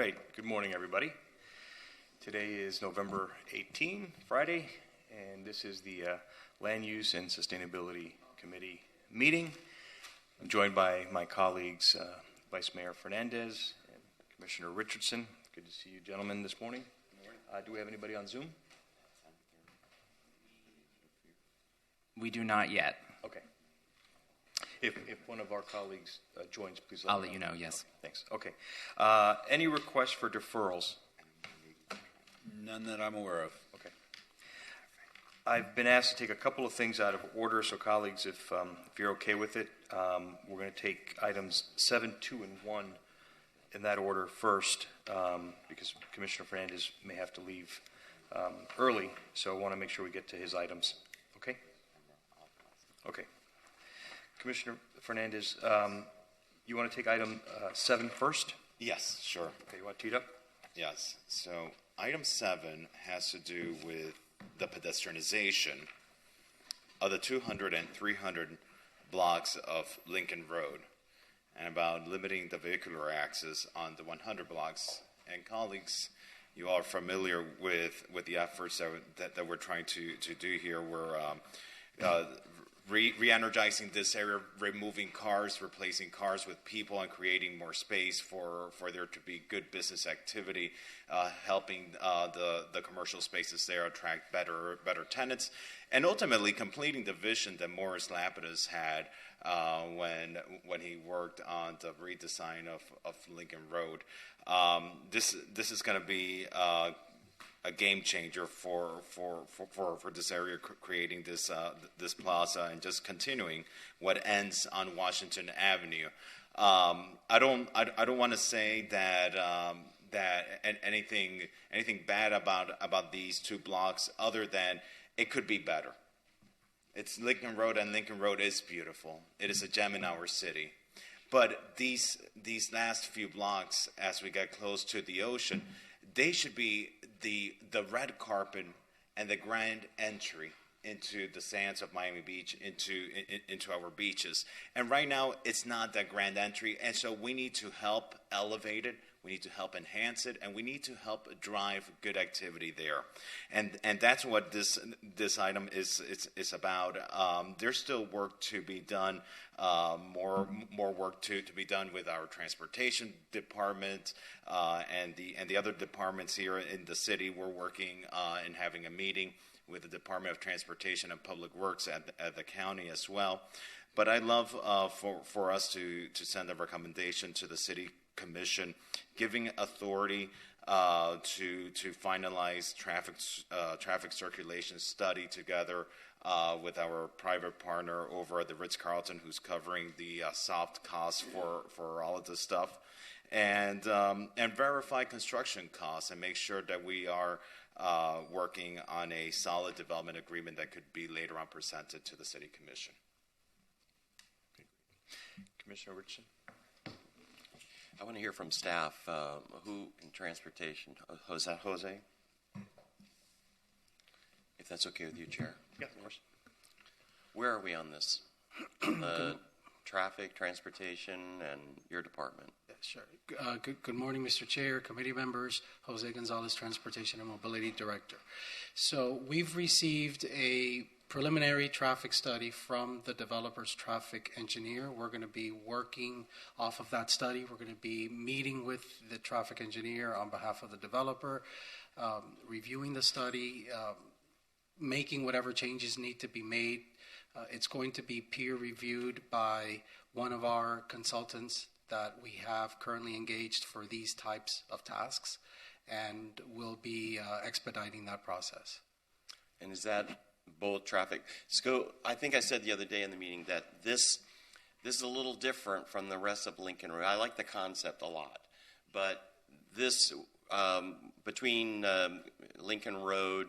right, good morning, everybody. Today is November 18, Friday, and this is the Land Use and Sustainability Committee meeting. I'm joined by my colleagues, Vice Mayor Fernandez and Commissioner Richardson. Good to see you gentlemen this morning. Do we have anybody on Zoom? We do not yet. Okay. If one of our colleagues joins, please I'll let you know, yes. Okay, thanks. Okay. Any requests for deferrals? None that I'm aware of. Okay. I've been asked to take a couple of things out of order, so colleagues, if you're okay with it, we're going to take items 7, 2, and 1 in that order first, because Commissioner Fernandez may have to leave early, so I want to make sure we get to his items. Okay? Okay. Commissioner Fernandez, you want to take item 7 first? Yes, sure. Okay, you want to tee it up? Yes. So item 7 has to do with the pedestrianization of the 200 and 300 blocks of Lincoln Road and about limiting the vehicular access on the 100 blocks. And colleagues, you are familiar with the efforts that we're trying to do here. We're re-energizing this area, removing cars, replacing cars with people, and creating more space for there to be good business activity, helping the commercial spaces there attract better tenants, and ultimately completing the vision that Morris Lapidus had when he worked on the redesign of Lincoln Road. This is going to be a game changer for this area, creating this plaza and just continuing what ends on Washington Avenue. I don't want to say that anything bad about these two blocks, other than it could be better. It's Lincoln Road, and Lincoln Road is beautiful. It is a gem in our city. But these last few blocks, as we get close to the ocean, they should be the red carpet and the grand entry into the sands of Miami Beach, into our beaches. And right now, it's not that grand entry, and so we need to help elevate it. We need to help enhance it, and we need to help drive good activity there. And that's what this item is about. There's still work to be done, more work to be done with our transportation department and the other departments here in the city. We're working and having a meeting with the Department of Transportation and Public Works at the county as well. But I'd love for us to send a recommendation to the City Commission, giving authority to finalize traffic circulation study together with our private partner over at the Ritz-Carlton, who's covering the soft costs for all of this stuff, and verify construction costs and make sure that we are working on a solid development agreement that could be later on presented to the City Commission. Commissioner Richardson? I want to hear from staff. Who in transportation? Jose? If that's okay with you, Chair. Yeah, of course. Where are we on this? Traffic, transportation, and your department. Yeah, sure. Good morning, Mr. Chair, committee members. Jose Gonzalez, Transportation and Mobility Director. So we've received a preliminary traffic study from the developer's traffic engineer. We're going to be working off of that study. We're going to be meeting with the traffic engineer on behalf of the developer, reviewing the study, making whatever changes need to be made. It's going to be peer reviewed by one of our consultants that we have currently engaged for these types of tasks, and we'll be expediting that process. And is that both traffic? So I think I said the other day in the meeting that this is a little different from the rest of Lincoln Road. I like the concept a lot, but this between Lincoln Road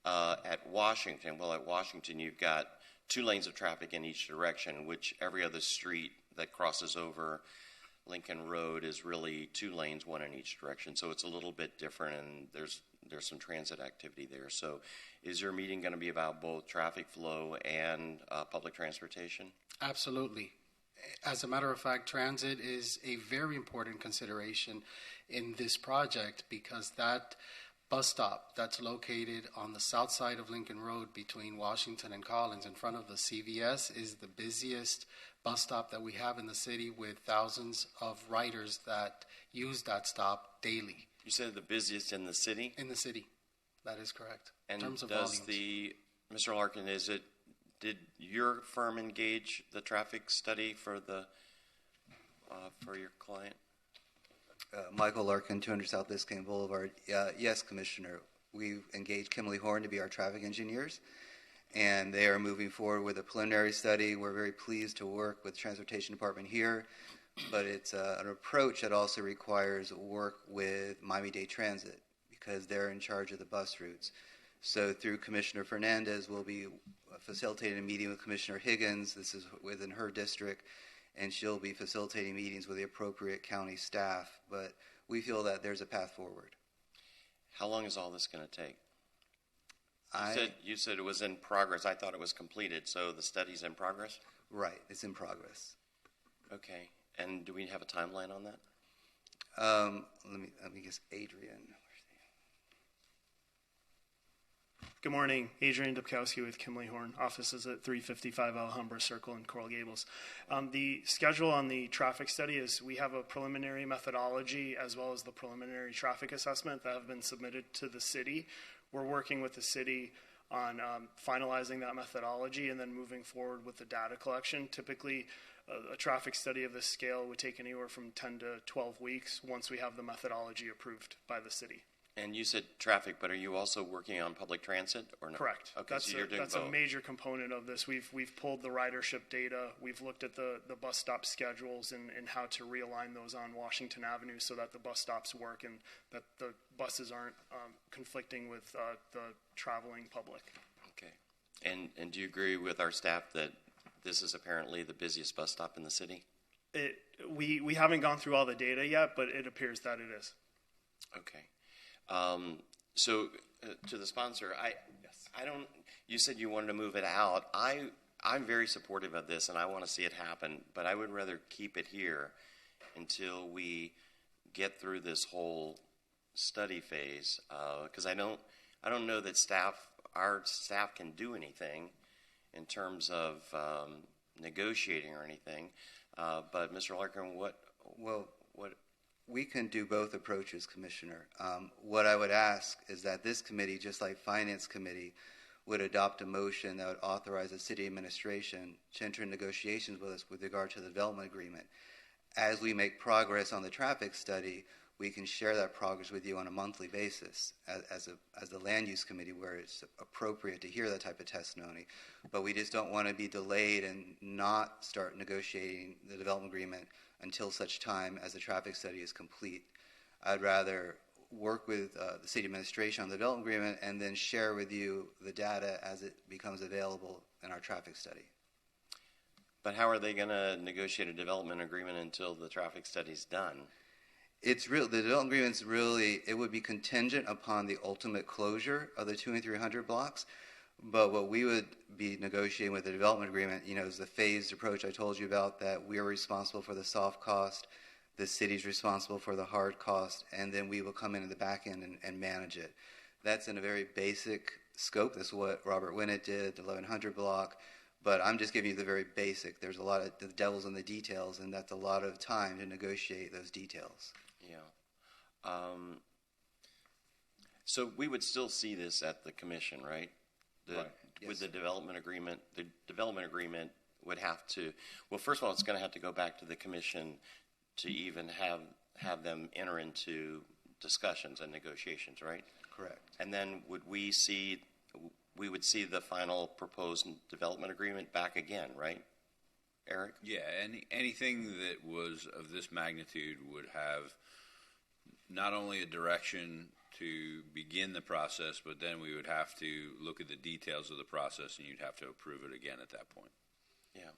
at Washington, you've got 2 lanes of traffic in each direction, which every other street that crosses over Lincoln Road is really 2 lanes, 1 in each direction. So it's a little bit different, and there's some transit activity there. So is your meeting going to be about both traffic flow and public transportation? Absolutely. As a matter of fact, transit is a very important consideration in this project because that bus stop that's located on the south side of Lincoln Road between Washington and Collins in front of the CVS is the busiest bus stop that we have in the city with thousands of riders that use that stop daily You said the busiest in the city? in the city. That is correct. And in terms of does volumes. Mr. Larkin, did your firm engage the traffic study for your client? Michael Larkin, 200 South Biscayne Boulevard. Yes, Commissioner. We've engaged Kimberly Horn to be our traffic engineers, and they are moving forward with a preliminary study. We're very pleased to work with the Transportation Department here, but it's an approach that also requires work with Miami-Dade Transit because they're in charge of the bus routes. So through Commissioner Fernandez, we'll be facilitating a meeting with Commissioner Higgins. This is within her district, and she'll be facilitating meetings with the appropriate county staff. But we feel that there's a path forward. How long is all this going to take? You said it was in progress. I thought it was completed, so the study's in progress? Right, it's in progress. Okay. And do we have a timeline on that? Let me guess, Adrian. Good morning, Adrian Dubkowski with Kimberly Horn. Offices at 355 Alhambra Circle in Coral Gables. The schedule on the traffic study is we have a preliminary methodology as well as the preliminary traffic assessment that have been submitted to the city. We're working with the city on finalizing that methodology and then moving forward with the data collection. Typically, a traffic study of this scale would take anywhere from 10 to 12 weeks once we have the methodology approved by the city. And you said traffic, but are you also working on public transit or no? Correct. Okay, That's so you're doing that's both. a major component of this. We've pulled the ridership data. We've looked at the bus stop schedules and how to realign those on Washington Avenue so that the bus stops work and that the buses aren't conflicting with the traveling public. Okay. And do you agree with our staff that this is apparently the busiest bus stop in the city? We haven't gone through all the data yet, but it appears that it is. Okay. To the sponsor, I don't. You said you wanted to move it out. I'm very supportive of this, and I want to see it happen. But I would rather keep it here until we get through this whole study phase, because I don't know that our staff can do anything in terms of negotiating or anything. But Mr. Larkin, what? We can do both approaches, Commissioner. What I would ask is that this committee, just like Finance Committee, would adopt a motion that would authorize the city administration to enter negotiations with us with regard to the development agreement. As we make progress on the traffic study, we can share that progress with you on a monthly basis as the land use committee where it's appropriate to hear that type of testimony. But we just don't want to be delayed and not start negotiating the development agreement until such time as the traffic study is complete. I'd rather work with the city administration on the development agreement and then share with you the data as it becomes available in our traffic study. But how are they going to negotiate a development agreement until the traffic study's done? The development agreement's really, it would be contingent upon the ultimate closure of the 200 and 300 blocks. But what we would be negotiating with the development agreement, is the phased approach I told you about, that we are responsible for the soft cost, the city's responsible for the hard cost, and then we will come in the back end and manage it. That's in a very basic scope. That's what Robert Winnett did, the 1100 block. But I'm just giving you the very basic. There's a lot of the devil's in the details, and that's a lot of time to negotiate those details. Yeah. So we would still see this at the commission, right? Right. With Yes. the development agreement would have to, well, first of all, it's going to have to go back to the commission to even have them enter into discussions and negotiations, right? Correct. And then we would see the final proposed development agreement back again, right, Eric? Yeah, anything that was of this magnitude would have not only a direction to begin the process, but then we would have to look at the details of the process, and you'd have to approve it again at that point. Yeah.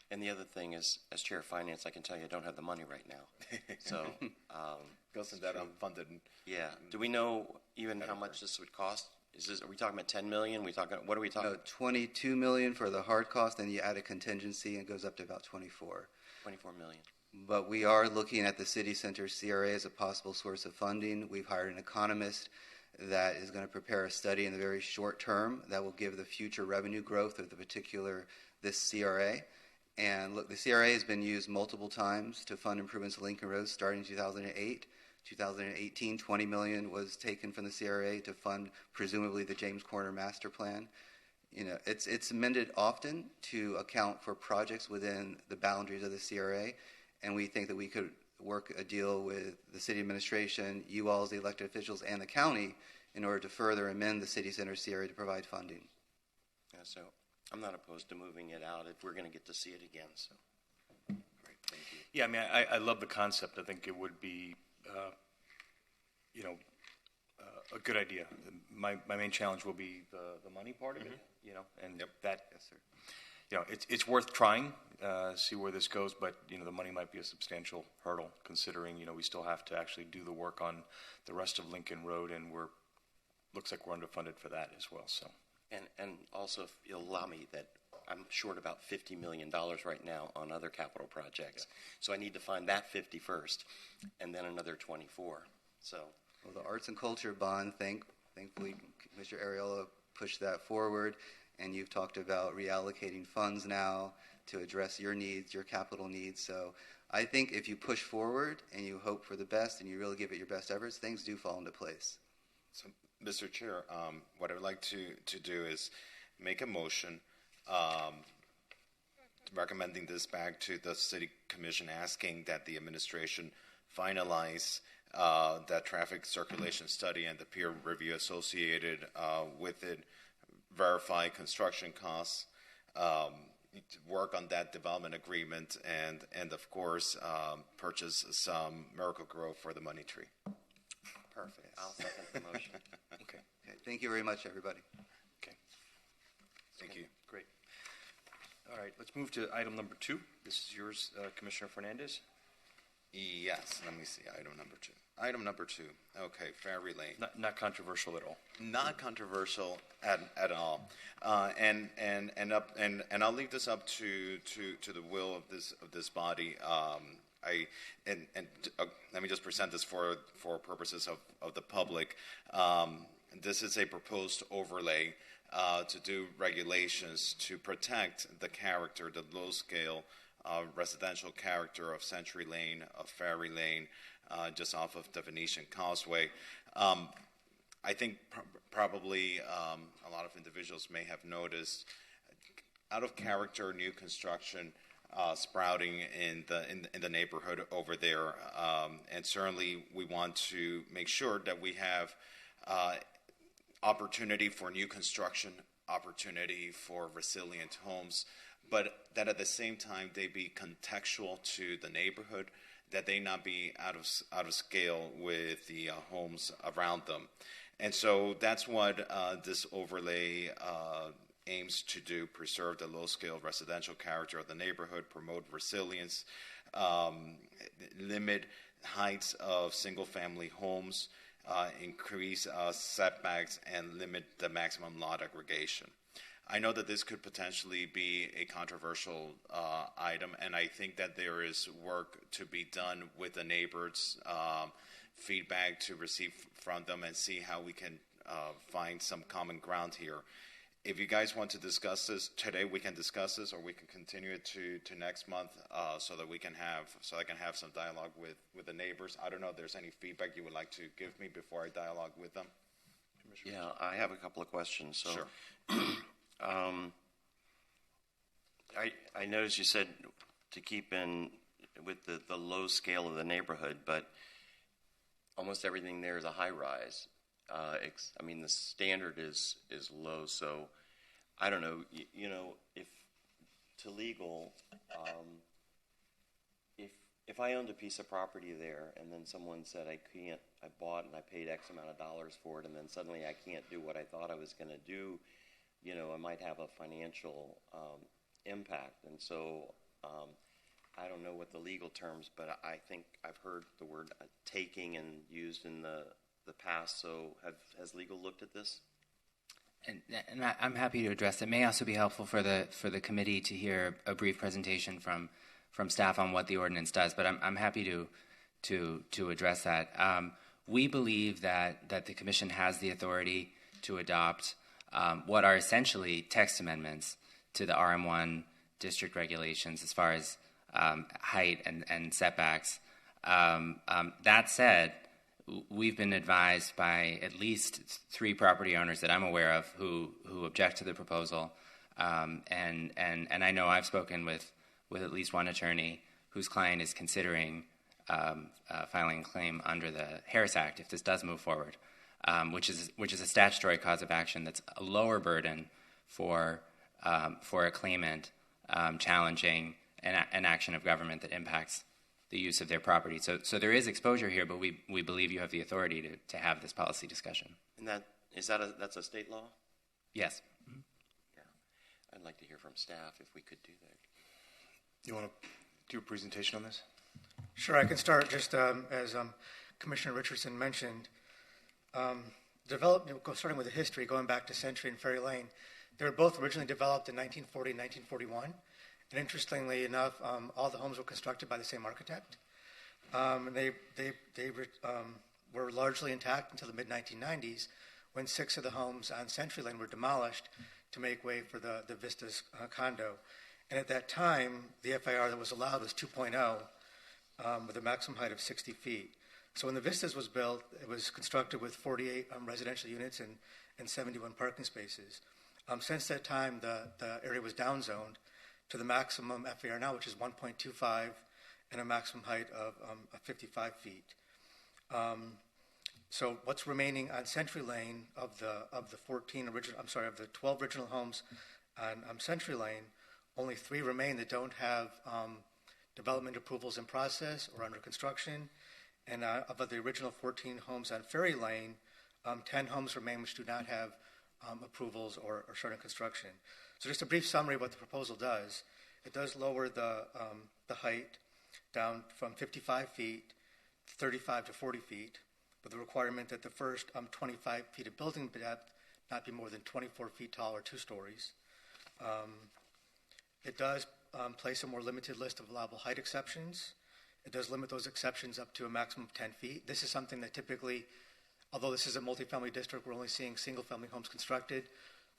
And the other thing is, as chair of finance, I can tell you I don't have the money right now. So, Goes into that unfunded. yeah. Do we know even how much this would cost? Are we talking about 10 million? What are we talking about? 22 million for the hard cost, and you add a contingency, and it goes up to about 24. 24 million. But we are looking at the city center CRA as a possible source of funding. We've hired an economist that is going to prepare a study in the very short term that will give the future revenue growth of this CRA. And look, the CRA has been used multiple times to fund improvements to Lincoln Road starting in 2008. 2018, $20 million was taken from the CRA to fund presumably the James Corner Master Plan. You know, it's amended often to account for projects within the boundaries of the CRA, and we think that we could work a deal with the city administration, you all as the elected officials, and the county in order to further amend the city center CRA to provide funding. Yeah, so I'm not opposed to moving it out if we're going to get to see it again. So, great, thank you. Yeah, I mean, I love the concept. I think it would be, a good idea. My main challenge will be the money part of it, and that, Yes, sir. it's worth trying, see where this goes, but, the money might be a substantial hurdle considering, we still have to actually do the work on the rest of Lincoln Road, and looks like we're underfunded for that as well, so. And also, if you'll allow me, that I'm short about $50 million right now on other capital projects. So I need to find that 50 first, and then another 24. So, Well, the arts and culture bond, thankfully, Mr. Ariola pushed that forward, and you've talked about reallocating funds now to address your needs, your capital needs. So I think if you push forward and you hope for the best and you really give it your best efforts, things do fall into place. So, Mr. Chair, what I would like to do is make a motion recommending this back to the City Commission, asking that the administration finalize that traffic circulation study and the peer review associated with it, verify construction costs, work on that development agreement, and of course, purchase some Miracle-Gro for the money tree. perfect. I'll second the motion. Okay, Okay, thank you very much, everybody. okay. Thank you. Great. All right, let's move to item number 2. This is yours, Commissioner Fernandez. Yes, let me see. Item number 2. Item number 2. Okay, Ferry Lane. Not controversial at all. Not controversial at all, and I'll leave this up to the will of this body. Let me just present this for purposes of the public. This is a proposed overlay to do regulations to protect the character, the low scale residential character of Century Lane, of Ferry Lane, just off of the Venetian Causeway. I think probably a lot of individuals may have noticed out of character new construction sprouting in the neighborhood over there, and certainly we want to make sure that we have opportunity for new construction, opportunity for resilient homes, but that at the same time they be contextual to the neighborhood, that they not be out of scale with the homes around them. And so that's what this overlay aims to do: preserve the low-scale residential character of the neighborhood, promote resilience, limit heights of single-family homes, increase setbacks, and limit the maximum lot aggregation. I know that this could potentially be a controversial item, and I think that there is work to be done with the neighbors, feedback to receive from them, and see how we can find some common ground here. If you guys want to discuss this today, we can discuss this, or we can continue it to next month, so that I can have some dialogue with the neighbors. I don't know if there's any feedback you would like to give me before I dialogue with them. Yeah, I have a couple of questions. So, Sure. I noticed you said to keep in with the low scale of the neighborhood, but almost everything there is a high rise. I mean, the standard is low, so I don't know. If to legal, if I owned a piece of property there and then someone said I bought and I paid X amount of dollars for it, and then suddenly I can't do what I thought I was going to do, I might have a financial impact. And so I don't know what the legal terms, but I think I've heard the word taking and used in the past. So has legal looked at this? And I'm happy to address it. It may also be helpful for the committee to hear a brief presentation from staff on what the ordinance does, but I'm happy to address that. We believe that the Commission has the authority to adopt what are essentially text amendments to the RM1 district regulations as far as height and setbacks. That said, we've been advised by at least 3 property owners that I'm aware of who object to the proposal, and I know I've spoken with at least one attorney whose client is considering filing a claim under the Harris Act if this does move forward, which is a statutory cause of action that's a lower burden for a claimant challenging an action of government that impacts the use of their property. So there is exposure here, but we believe you have the authority to have this policy discussion. And that's a state law? Yes. Yeah. I'd like to hear from staff if we could do that. You want to do a presentation on this? Sure, I can start just as Commissioner Richardson mentioned. Starting with the history, going back to Century and Ferry Lane, they were both originally developed in 1940 and 1941. And interestingly enough, all the homes were constructed by the same architect. And they were largely intact until the mid-1990s, when 6 of the homes on Century Lane were demolished to make way for the Vistas condo. And at that time, the FAR that was allowed was 2.0, with a maximum height of 60 feet. So when the Vistas was built, it was constructed with 48 residential units and 71 parking spaces. Since that time, the area was downzoned to the maximum FAR now, which is 1.25, and a maximum height of 55 feet. So what's remaining on Century Lane of the 12 original homes on Century Lane, only 3 remain that don't have development approvals in process or under construction. And of the original 14 homes on Ferry Lane, 10 homes remain which do not have approvals or starting construction. So just a brief summary of what the proposal does. It does lower the height down from 55 feet, 35 to 40 feet, with the requirement that the first 25 feet of building depth not be more than 24 feet tall or 2 stories. It does place a more limited list of allowable height exceptions. It does limit those exceptions up to a maximum of 10 feet. This is something that typically, although this is a multifamily district, we're only seeing single-family homes constructed.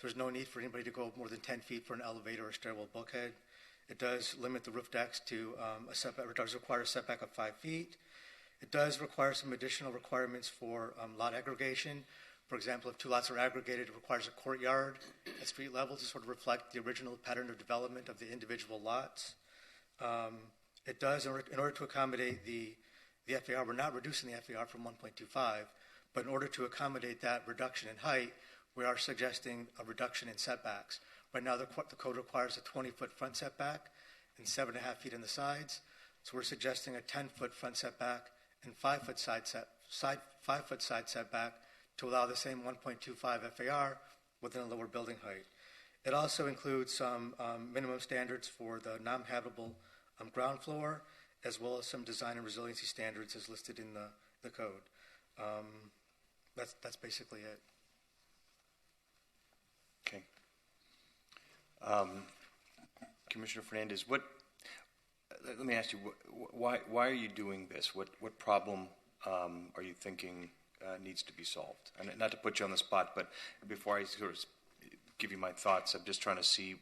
There's no need for anybody to go more than 10 feet for an elevator or stairwell bulkhead. It does limit the roof decks to a setback, or does require a setback of 5 feet. It does require some additional requirements for lot aggregation. For example, if 2 lots are aggregated, it requires a courtyard at street level to sort of reflect the original pattern of development of the individual lots. It does, in order to accommodate the FAR, we're not reducing the FAR from 1.25, but in order to accommodate that reduction in height, we are suggesting a reduction in setbacks. Right now, the code requires a 20-foot front setback and 7.5 feet in the sides. So we're suggesting a 10-foot front setback and 5-foot side setback to allow the same 1.25 FAR within a lower building height. It also includes some minimum standards for the non-habitable ground floor, as well as some design and resiliency standards as listed in the code. That's basically it. Okay. Commissioner Fernandez, let me ask you, why are you doing this? What problem are you thinking needs to be solved? And not to put you on the spot, but before I sort of give you my thoughts, I'm just trying to see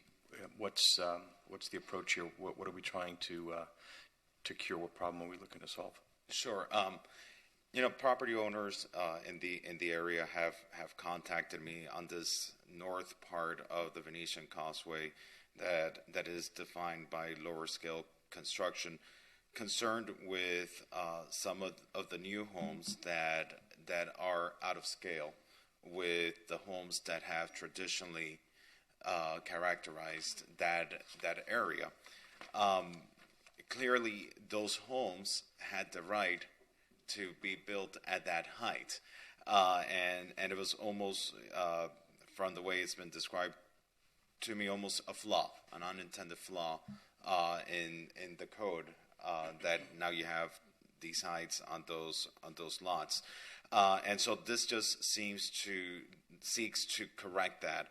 what's the approach here. What are we trying to cure? What problem are we looking to solve? Sure. Property owners in the area have contacted me on this north part of the Venetian Causeway that is defined by lower scale construction, concerned with some of the new homes that are out of scale with the homes that have traditionally characterized that area. Clearly, those homes had the right to be built at that height, and it was almost, from the way it's been described to me, almost a flaw, an unintended flaw in the code, that now you have these heights on those lots, and so this just seeks to correct that.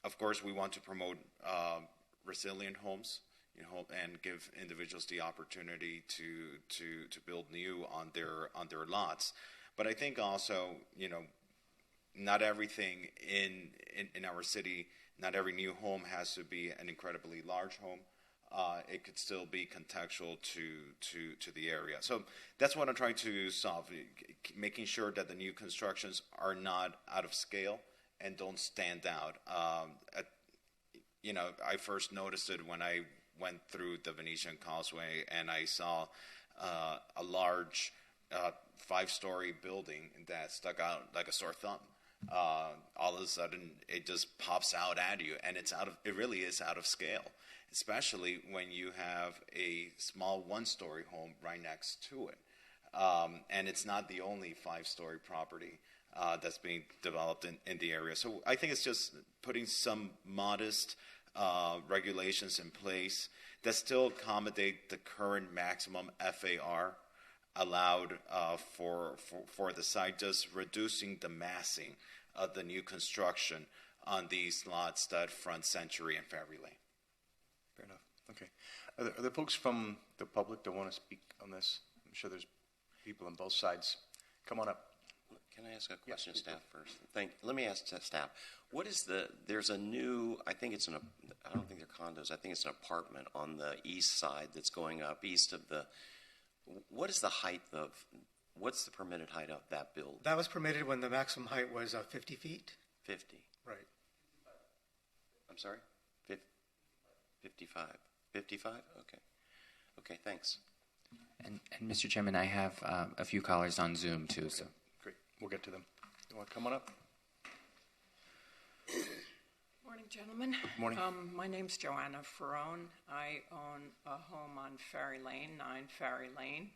Of course, we want to promote resilient homes and give individuals the opportunity to build new on their lots. But I think also, not everything in our city, not every new home has to be an incredibly large home. It could still be contextual to the area. So that's what I'm trying to solve, making sure that the new constructions are not out of scale and don't stand out. I first noticed it when I went through the Venetian Causeway and I saw a large 5-story building that stuck out like a sore thumb. All of a sudden, it just pops out at you, and it really is out of scale, especially when you have a small 1-story home right next to it. And it's not the only 5-story property that's being developed in the area. So I think it's just putting some modest regulations in place that still accommodate the current maximum FAR allowed for the site, just reducing the massing of the new construction on these lots that front Century and Ferry Lane. Fair enough. Okay. Are there folks from the public that want to speak on this? I'm sure there's people on both sides. Come on up. Can I ask a question, yes, staff first? Let me ask staff. What is there's a new, I think it's I don't think they're condos, I think it's an apartment on the east side that's going up east of what is the height what's the permitted height of that build? That was permitted when the maximum height was 50 feet. 50. Right. I'm sorry? 55. 55? Okay. Okay, thanks. And Mr. Chairman, I have a few callers on Zoom too. So great, we'll get to them. You want to come on up? Morning, gentlemen. Morning. My name's Joanna Ferrone. I own a home on Ferry Lane, 9 Ferry Lane.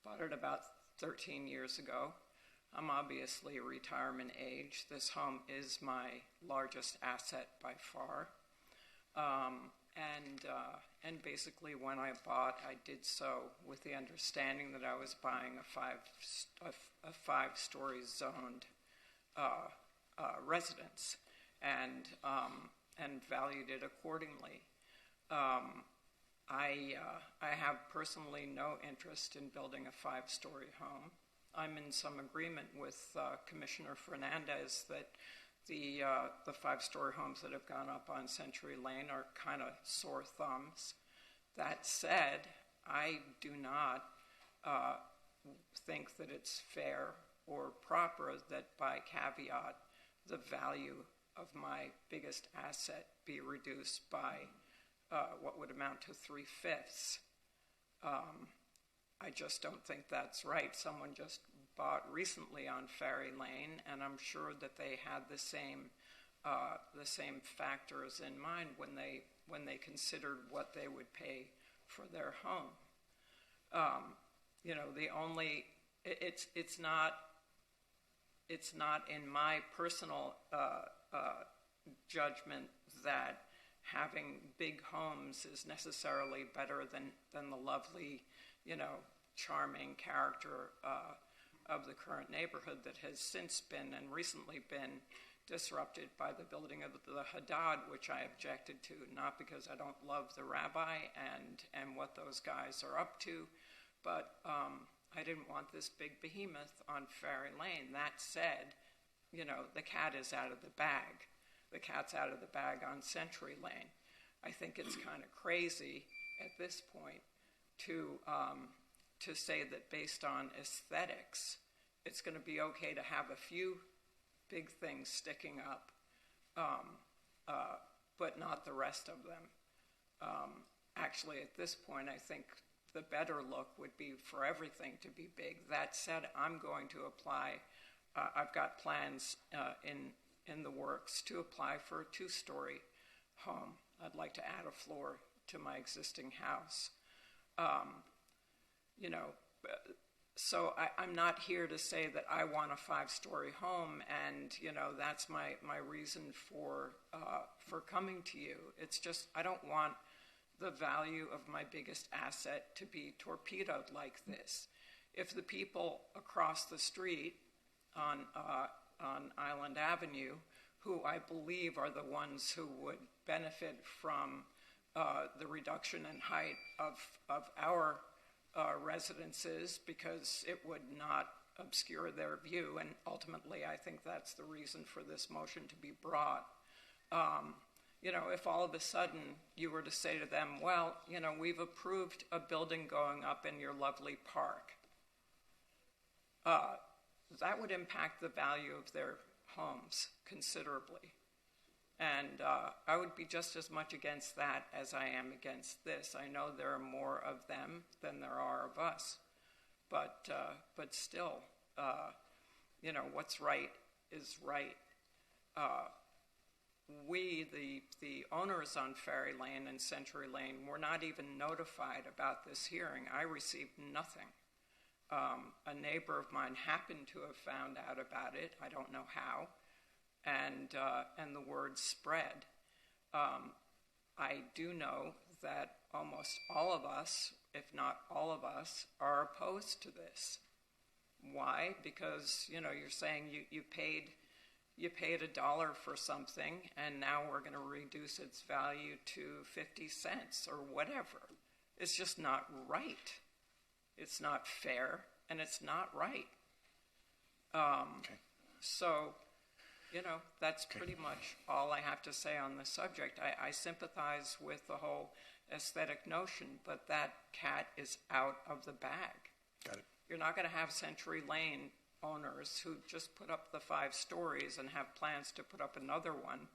Bought it about 13 years ago. I'm obviously retirement age. This home is my largest asset by far. And basically when I bought, I did so with the understanding that I was buying a 5-story zoned residence and valued it accordingly. I have personally no interest in building a 5-story home. I'm in some agreement with Commissioner Fernandez that the 5-story homes that have gone up on Century Lane are kind of sore thumbs. That said, I do not think that it's fair or proper that by caveat the value of my biggest asset be reduced by what would amount to 3/5. I just don't think that's right. Someone just bought recently on Ferry Lane, and I'm sure that they had the same factors in mind when they considered what they would pay for their home. It's not in my personal judgment that having big homes is necessarily better than the lovely, charming character of the current neighborhood that has since been and recently been disrupted by the building of the Haddad, which I objected to, not because I don't love the rabbi and what those guys are up to, but I didn't want this big behemoth on Ferry Lane. That said, the cat is out of the bag. The cat's out of the bag on Century Lane. I think it's kind of crazy at this point to say that based on aesthetics, it's going to be okay to have a few big things sticking up, but not the rest of them. Actually, at this point, I think the better look would be for everything to be big. That said, I'm going to apply. I've got plans in the works to apply for a 2-story home. I'd like to add a floor to my existing house. So I'm not here to say that I want a 5-story home, and that's my reason for coming to you. It's just I don't want the value of my biggest asset to be torpedoed like this. If the people across the street on Island Avenue, who I believe are the ones who would benefit from the reduction in height of our residences because it would not obscure their view, and ultimately I think that's the reason for this motion to be brought. If all of a sudden you were to say to them, well, we've approved a building going up in your lovely park, that would impact the value of their homes considerably. And I would be just as much against that as I am against this. I know there are more of them than there are of us. But still, what's right is right. We, the owners on Ferry Lane and Century Lane, were not even notified about this hearing. I received nothing. A neighbor of mine happened to have found out about it. I don't know how. And the word spread. I do know that almost all of us, if not all of us, are opposed to this. Why? Because you're saying you paid $1 for something, and now we're going to reduce its value to 50 cents or whatever. It's just not right. It's not fair, and it's not right. Okay. So, that's pretty much all I have to say on the subject. I sympathize with the whole aesthetic notion, but that cat is out of the bag. Got it. You're not going to have Century Lane owners who just put up the 5 stories and have plans to put up another one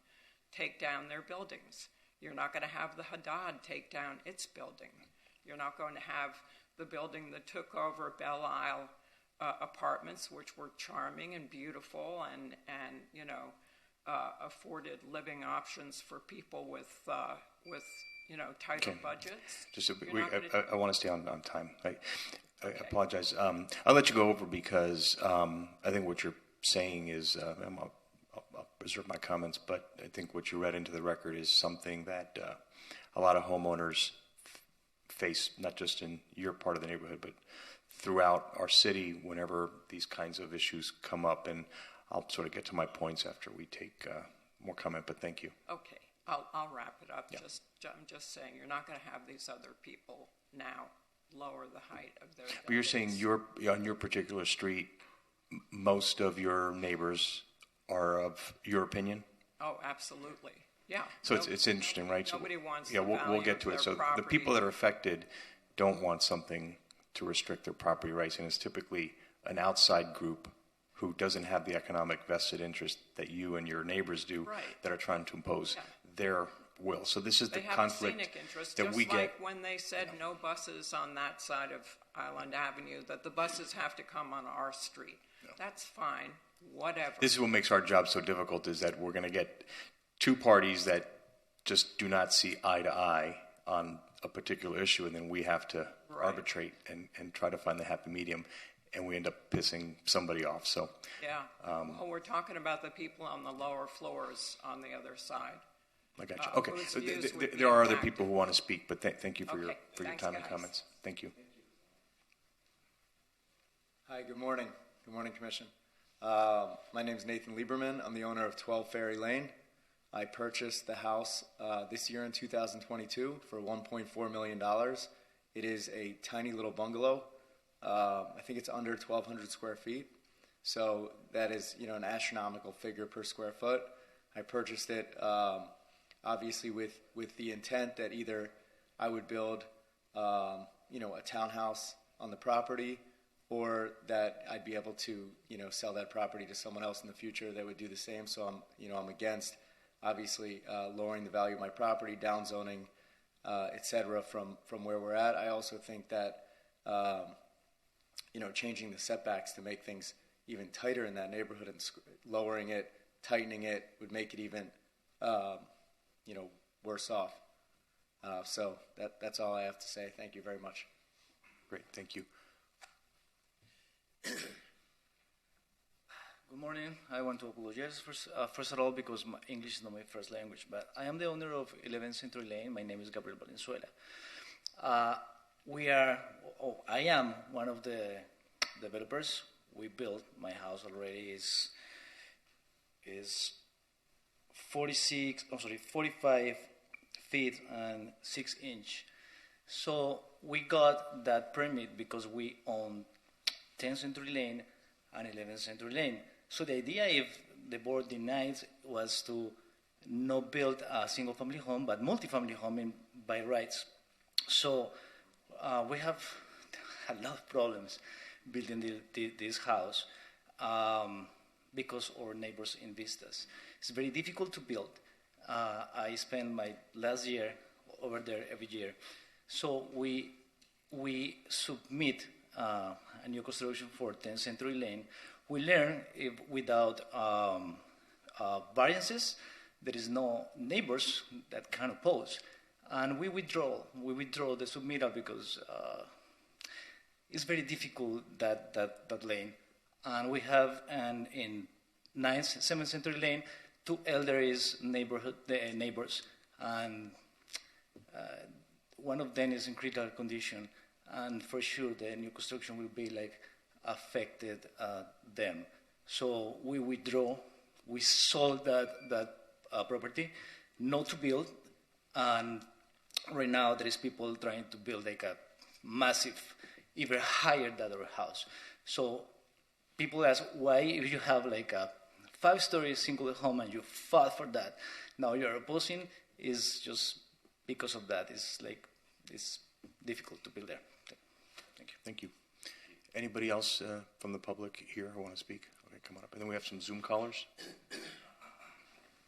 take down their buildings. You're not going to have the Haddad take down its building. You're not going to have the building that took over Belle Isle apartments, which were charming and beautiful and afforded living options for people with tighter budgets. I want to stay on time. I apologize. I'll let you go over because I think what you're saying is, I'll reserve my comments, but I think what you read into the record is something that a lot of homeowners face, not just in your part of the neighborhood, but throughout our city whenever these kinds of issues come up. And I'll sort of get to my points after we take more comment, but thank you. Okay, I'll wrap it up. Yeah. I'm just saying you're not going to have these other people now lower the height of their buildings. But you're saying on your particular street, most of your neighbors are of your opinion? Oh, absolutely. Yeah. So it's interesting, right? Nobody wants yeah, the we'll value get to of it. their So property. the people that are affected don't want something to restrict their property rights, and it's typically an outside group who doesn't have the economic vested interest that you and your neighbors do that are trying to impose their will. So this is the conflict they have a scenic interest, that just we like get. when they said no buses on that side of Island Avenue, that the buses have to come on our street. No. That's fine, whatever. This is what makes our job so difficult, is that we're going to get two parties that just do not see eye to eye on a particular issue, and then we have to arbitrate and try to find the happy medium, and we end up pissing somebody off. So yeah, well, we're talking about the people on the lower floors on the other side. I got you. Okay, so there are other people who want to speak, but thank you for your time and comments. Thank you. Hi, good morning. Good morning, Commission. My name is Nathan Lieberman. I'm the owner of 12 Ferry Lane. I purchased the house this year in 2022 for $1.4 million. It is a tiny little bungalow. I think it's under 1,200 square feet. So that is, an astronomical figure per square foot. I purchased it obviously with the intent that either I would build, a townhouse on the property, or that I'd be able to, sell that property to someone else in the future that would do the same. So I'm against, obviously, lowering the value of my property, downzoning, et cetera, from where we're at. I also think that, changing the setbacks to make things even tighter in that neighborhood and lowering it, tightening it would make it even, worse off. So that's all I have to say. Thank you very much. Great, thank you. Good morning. I want to apologize first of all because my English is not my first language, but I am the owner of 11 Century Lane. My name is Gabriel Valenzuela. I am one of the developers. We built my house already is 45 feet and 6 inch. So we got that permit because we own 10th Century Lane and 11th Century Lane. So the idea, if the board denies, was to not build a single-family home, but multi-family home by rights. So we have a lot of problems building this house because our neighbors invest us. It's very difficult to build. I spent my last year over there every year. So we submit a new construction for 10th Century Lane. We learn if without variances, there is no neighbors that can oppose. And we withdraw the submittal because it's very difficult, that lane. And we have in 9th, 7th Century Lane, 2 elderly neighbors, and one of them is in critical condition, and for sure the new construction will be affected them. So we withdraw. We sold that property, not to build, and right now there is people trying to build a massive, even higher than our house. So people ask, why, if you have a 5-story single home and you fought for that, now you're opposing? Is just because of that. It's difficult to build there. Thank you. Thank you. Anybody else from the public here who want to speak? Okay, come on up. And then we have some Zoom callers.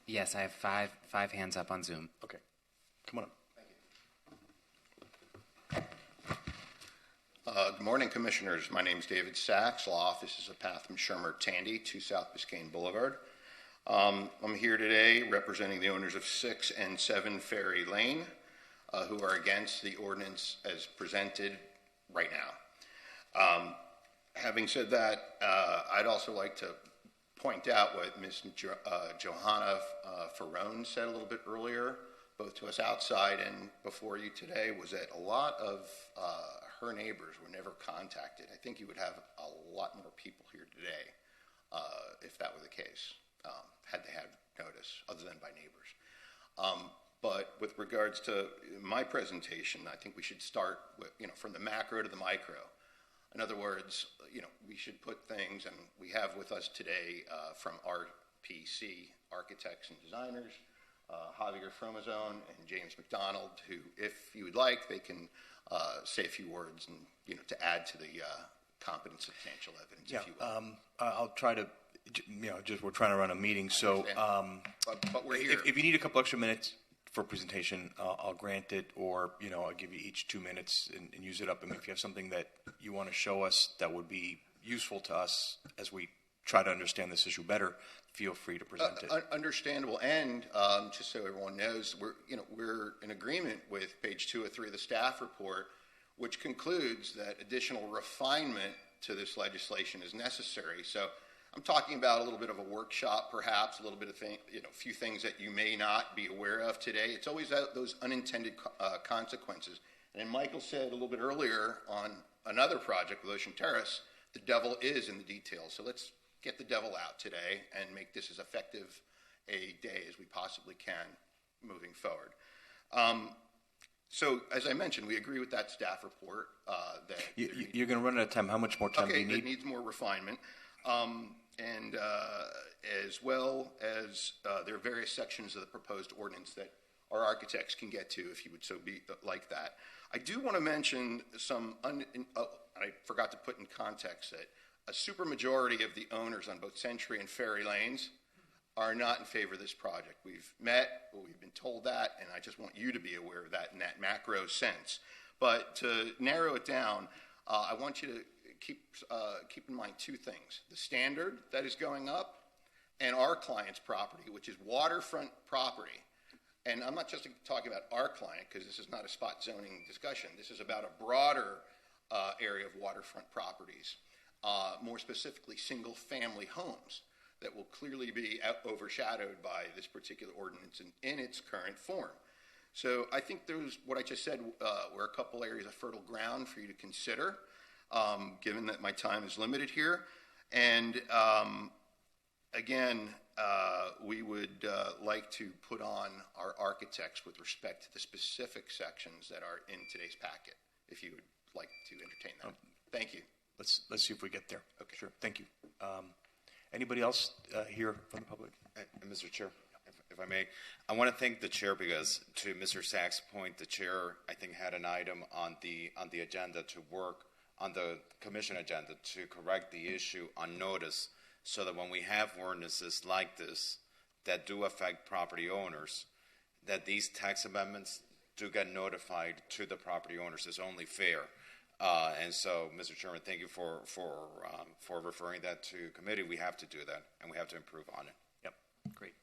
Yes, I have five hands up on Zoom. Okay, come on up. Good morning, Commissioners. My name is David Sachs. Law office is at Patham Shermer Tandy, 2 South Biscayne Boulevard. I'm here today representing the owners of 6 and 7 Ferry Lane, who are against the ordinance as presented right now. Having said that, I'd also like to point out what Ms. Johanna Ferrone said a little bit earlier, both to us outside and before you today, was that a lot of her neighbors were never contacted. I think you would have a lot more people here today if that were the case, had they had notice, other than by neighbors. But with regards to my presentation, I think we should start with, from the macro to the micro. In other words, we should put things, and we have with us today from RPC, Architects and Designers, Javier Fromazone and James McDonald, who, if you would like, they can say a few words and, to add to the competent substantial evidence, if you will. I'll try to, we're trying to run a meeting, so but we're here. If you need a couple extra minutes for a presentation, I'll grant it, or, I'll give you each 2 minutes and use it up. I mean, if you have something that you want to show us that would be useful to us as we try to understand this issue better, feel free to present it. Understandable, and just so everyone knows, we're in agreement with page 2 of 3 of the staff report, which concludes that additional refinement to this legislation is necessary. So I'm talking about a little bit of a workshop, perhaps, a little bit of few things that you may not be aware of today. It's always those unintended consequences. And Michael said a little bit earlier on another project with Ocean Terrace, the devil is in the details. So let's get the devil out today and make this as effective a day as we possibly can moving forward. So, as I mentioned, we agree with that staff report. That you're going to run out of time. How much more time do you need? It needs more refinement. And as well as there are various sections of the proposed ordinance that our architects can get to if you would so be like that. I do want to mention I forgot to put in context that a supermajority of the owners on both Century and Ferry Lanes are not in favor of this project. We've met, we've been told that, and I just want you to be aware of that in that macro sense. But to narrow it down, I want you to keep in mind 2 things: the standard that is going up, and our client's property, which is waterfront property. And I'm not just talking about our client, because this is not a spot zoning discussion. This is about a broader area of waterfront properties, more specifically single-family homes that will clearly be overshadowed by this particular ordinance in its current form. So I think what I just said were a couple areas of fertile ground for you to consider, given that my time is limited here. And again, we would like to put on our architects with respect to the specific sections that are in today's packet, if you would like to entertain that. Thank you. Let's see if we get there. Okay. Sure. Thank you. Anybody else here from the public? Mr. Chair, if I may, I want to thank the chair because, to Mr. Sachs' point, the chair, I think, had an item on the agenda to work on the commission agenda to correct the issue on notice, so that when we have ordinances like this that do affect property owners, that these tax amendments do get notified to the property owners. It's only fair. And so, Mr. Chairman, thank you for referring that to committee. We have to do that, and we have to improve on it. Yep. Great.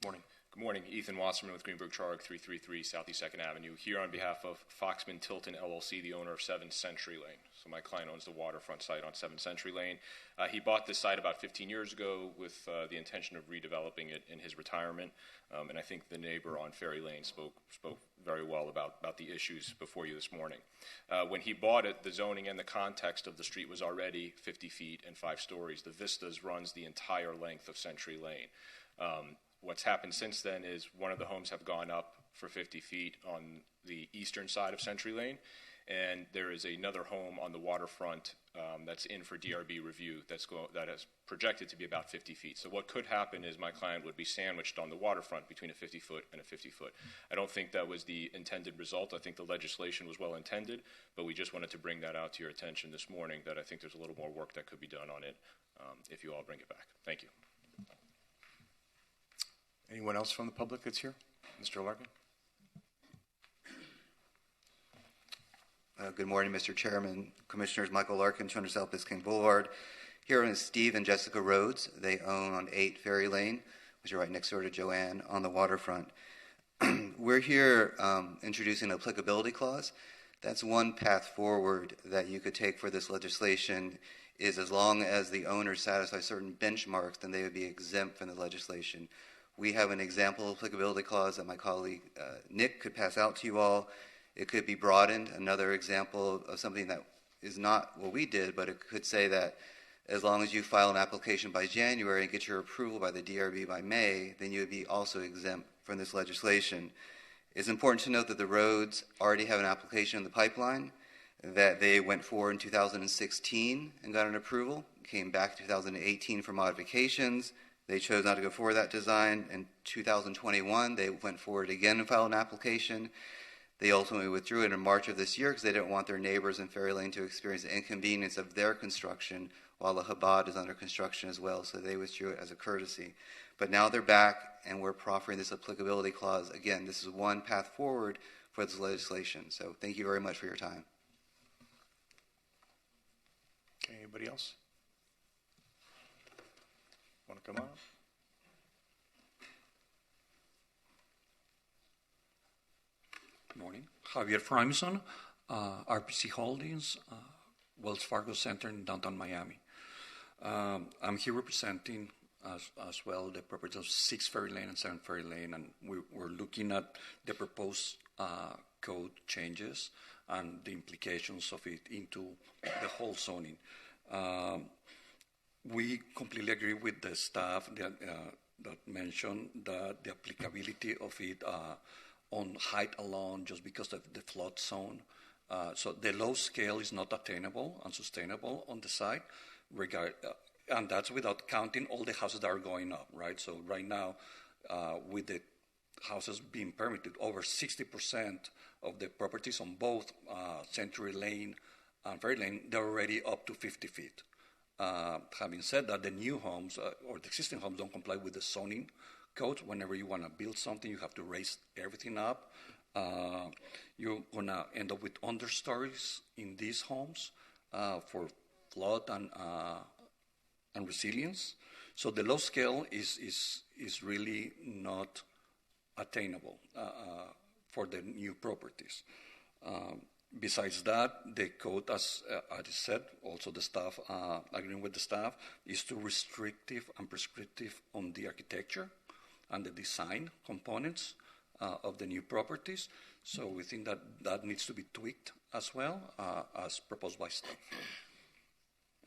Morning. Good morning. Ethan Wasserman with Greenberg Trareg, 333 Southeast 2nd Avenue, here on behalf of Foxman Tilton LLC, the owner of 7 Century Lane. So my client owns the waterfront site on 7 Century Lane. He bought this site about 15 years ago with the intention of redeveloping it in his retirement. And I think the neighbor on Ferry Lane spoke very well about the issues before you this morning. When he bought it, the zoning and the context of the street was already 50 feet and 5 stories. The Vistas runs the entire length of Century Lane. What's happened since then is one of the homes have gone up for 50 feet on the eastern side of Century Lane, and there is another home on the waterfront that's in for DRB review that is projected to be about 50 feet. So what could happen is my client would be sandwiched on the waterfront between a 50-foot and a 50-foot. I don't think that was the intended result. I think the legislation was well intended, but we just wanted to bring that out to your attention this morning, that I think there's a little more work that could be done on it if you all bring it back. Thank you. Anyone else from the public that's here? Mr. Larkin? Good morning, Mr. Chairman, Commissioners. Michael Larkin, 200 South Biscayne Boulevard. Here is Steve and Jessica Rhodes. They own on 8 Ferry Lane, which are right next door to Joanne on the waterfront. We're here introducing an applicability clause. That's one path forward that you could take for this legislation, is as long as the owners satisfy certain benchmarks, then they would be exempt from the legislation. We have an example applicability clause that my colleague Nick could pass out to you all. It could be broadened. Another example of something that is not what we did, but it could say that as long as you file an application by January and get your approval by the DRB by May, then you would be also exempt from this legislation. It's important to note that the roads already have an application in the pipeline that they went for in 2016 and got an approval, came back in 2018 for modifications. They chose not to go forward that design. In 2021, they went forward again and filed an application. They ultimately withdrew it in March of this year because they didn't want their neighbors in Ferry Lane to experience the inconvenience of their construction while the Chabad is under construction as well, so they withdrew it as a courtesy. But now they're back, and we're proffering this applicability clause. Again, this is one path forward for this legislation. So thank you very much for your time. Okay, anybody else? Want to come on? Good morning. Javier Fraimson, RPC Holdings, Wells Fargo Center in downtown Miami. I'm here representing as well the properties of 6 Ferry Lane and 7 Ferry Lane, and we're looking at the proposed code changes and the implications of it into the whole zoning. We completely agree with the staff that mentioned that the applicability of it on height alone, just because of the flood zone. So the low scale is not attainable and sustainable on the site, and that's without counting all the houses that are going up, right? So right now, with the houses being permitted, over 60% of the properties on both Century Lane and Ferry Lane, they're already up to 50 feet. Having said that, the new homes or the existing homes don't comply with the zoning codes. Whenever you want to build something, you have to raise everything up. You're going to end up with understories in these homes for flood and resilience. So the low scale is really not attainable for the new properties. Besides that, the code, as I said, also the staff, agreeing with the staff, is too restrictive and prescriptive on the architecture and the design components of the new properties. So we think that needs to be tweaked as well, as proposed by staff.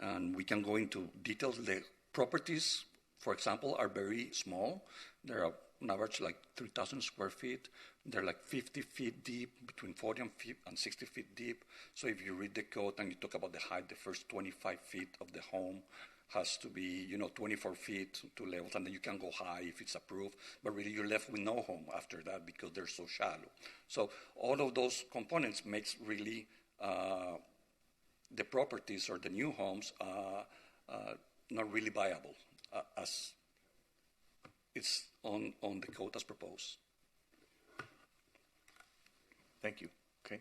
And we can go into details. The properties for example, are very small. They're on average like 3,000 square feet. They're like 50 feet deep, between 40 and 60 feet deep. So if you read the code and you talk about the height, the first 25 feet of the home has to be, 24 feet to levels, and then you can go high if it's approved. But really, you're left with no home after that because they're so shallow. So all of those components makes really the properties or the new homes not really viable as it's on the code as proposed. Thank you. Okay.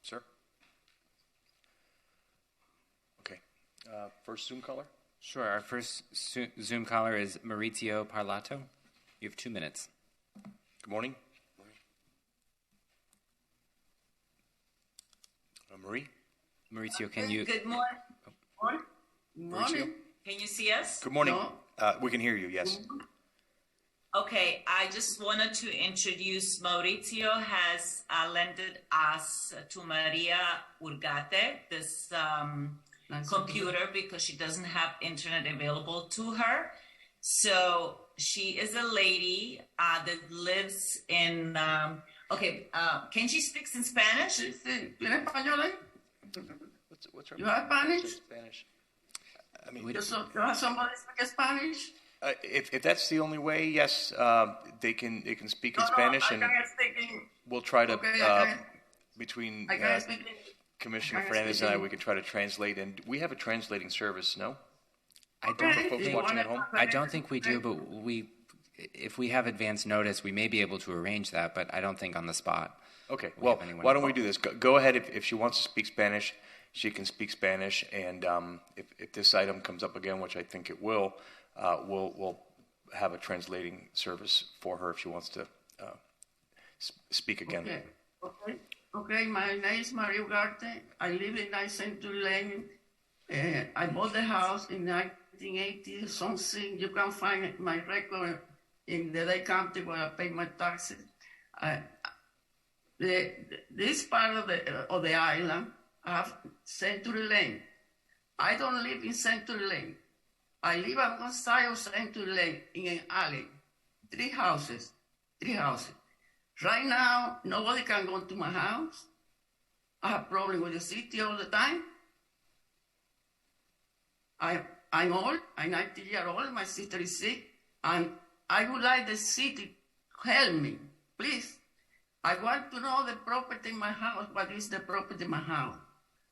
Sir? Okay. First Zoom caller? Sure. Our first Zoom caller is Maurizio Parlato. You have 2 minutes. Good morning. Marie? Maurizio, can you... Good morning. Morning. Maurizio? Can you see us? Good morning. No? We can hear you, yes. Okay, I just wanted to introduce Maurizio has lended us to Maria Urgate this computer because she doesn't have internet available to her. So she is a lady that lives in, can she speak in Spanish? Sí, sí. ¿Tiene español ahí? What's her You have Spanish? Spanish. I mean, you have somebody speak Spanish? If that's the only way, yes, they can speak in Spanish, and we'll try to between Commissioner Fernandez and I, we can try to translate. And we have a translating service, no? I don't. For folks watching at home, I don't think we do, but if we have advance notice, we may be able to arrange that, but I don't think on the spot. Okay. Well, why don't we do this? Go ahead. If she wants to speak Spanish, she can speak Spanish, and if this item comes up again, which I think it will. We'll have a translating service for her if she wants to speak again. Okay, my name is Maria Ugarte. I live in 9 Century Lane. I bought the house in 1980 something. You can find my record in the Dade County where I pay my taxes. This part of the island, I have Century Lane. I don't live in Century Lane. I live on one side of Century Lane in an alley. 3 houses. Right now, nobody can go to my house. I have problems with the city all the time. I'm old. I'm 90 years old. My sister is sick. And I would like the city to help me. Please. I want to know the property in my house. What is the property in my house?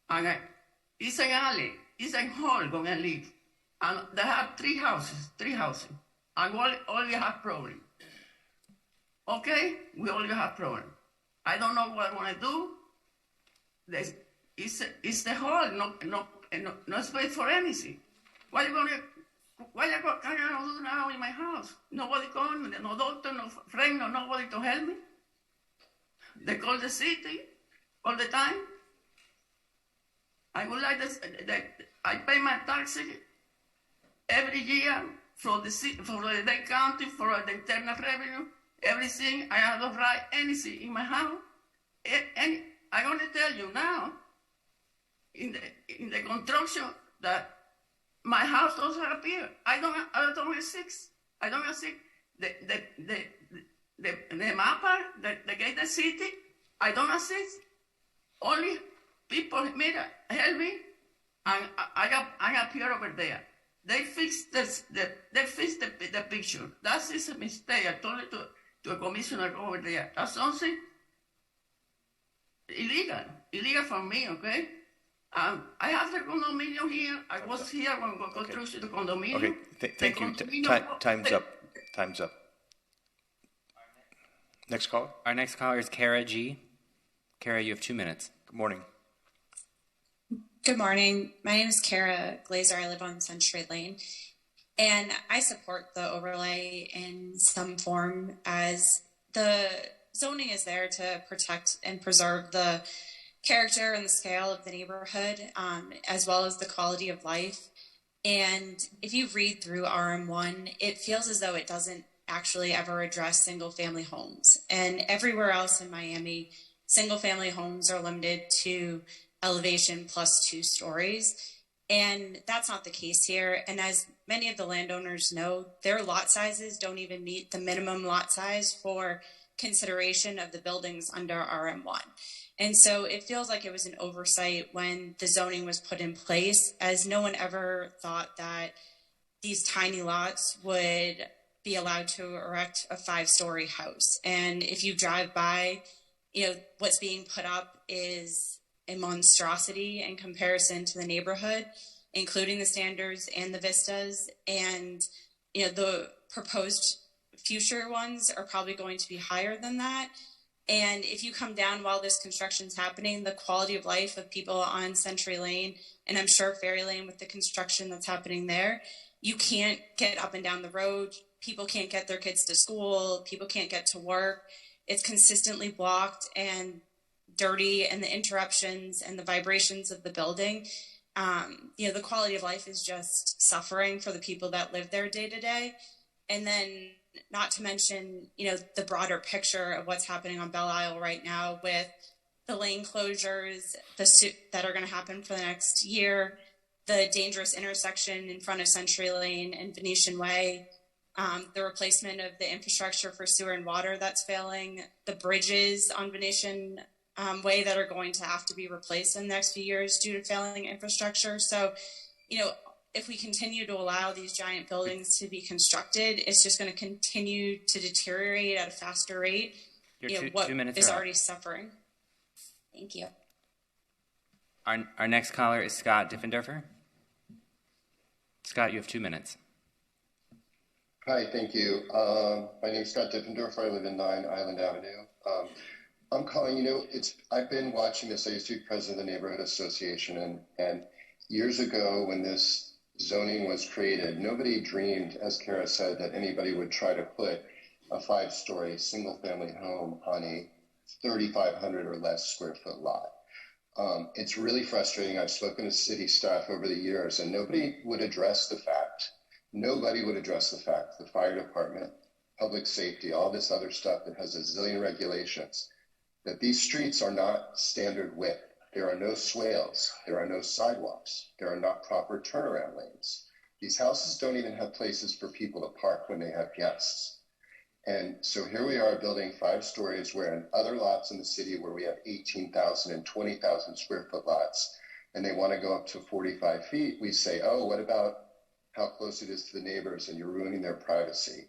And it's an alley. It's a hall going to live. And they have 3 houses. And all you have problem. Okay? We all have problem. I don't know what I want to do. It's the hall, no space for anything. What can I do now in my house? Nobody come, no doctor, no friend, nobody to help me. They call the city all the time. I would like this, I pay my taxes every year for the Dade County, for the internal revenue, everything. I have to write anything in my house. And I'm going to tell you now, in the construction, that my house doesn't appear. I don't exist. I don't exist. The map, the gate, the city, I don't exist. Only people help me, and I appear over there. They fixed the picture. That is a mistake. I told it to a commissioner over there. That's something illegal for me. Okay. I have the condominium here. I was here when we constructed the condominium. Okay. Thank you. Time's up. Time's up. Next caller. Our next caller is Kara G. Kara, you have 2 minutes. Good morning. Good morning. My name is Kara Glazer. I live on Century Lane. And I support the overlay in some form, as the zoning is there to protect and preserve the character and the scale of the neighborhood, as well as the quality of life. And if you read through RM1, it feels as though it doesn't actually ever address single family homes. And everywhere else in Miami, single family homes are limited to elevation plus 2 stories. And that's not the case here. And as many of the landowners know, their lot sizes don't even meet the minimum lot size for consideration of the buildings under RM1. And so it feels like it was an oversight when the zoning was put in place, as no one ever thought that these tiny lots would be allowed to erect a 5-story house. And if you drive by, what's being put up is a monstrosity in comparison to the neighborhood, including the standards and the vistas. And, the proposed future ones are probably going to be higher than that. And if you come down while this construction's happening, the quality of life of people on Century Lane, and I'm sure Ferry Lane with the construction that's happening there, you can't get up and down the road. People can't get their kids to school. People can't get to work. It's consistently blocked and dirty, and the interruptions and the vibrations of the building, the quality of life is just suffering for the people that live there day to day. And then not to mention, the broader picture of what's happening on Belle Isle right now with the lane closures, that are going to happen for the next year, the dangerous intersection in front of Century Lane and Venetian Way, the replacement of the infrastructure for sewer and water that's failing, the bridges on Venetian Way that are going to have to be replaced in the next few years due to failing infrastructure. So, if we continue to allow these giant buildings to be constructed, it's just going to continue to deteriorate at a faster rate. What 2 minutes is are up. already suffering. Thank you. Our next caller is Scott Diffenderfer. Scott, you have 2 minutes. Hi, thank you. My name is Scott Diffenderfer. I live in 9 Island Avenue. I'm calling, I've been watching this. I used to be president of the neighborhood association, and years ago when this zoning was created, nobody dreamed, as Kara said, that anybody would try to put a 5-story single-family home on a 3,500 or less square foot lot. It's really frustrating. I've spoken to city staff over the years, and nobody would address the fact, the fire department, public safety, all this other stuff that has a zillion regulations, that these streets are not standard width. There are no swales. There are no sidewalks. There are not proper turnaround lanes. These houses don't even have places for people to park when they have guests. And so here we are building 5 stories where in other lots in the city where we have 18,000 and 20,000 square foot lots, and they want to go up to 45 feet, we say, oh, what about how close it is to the neighbors, and you're ruining their privacy.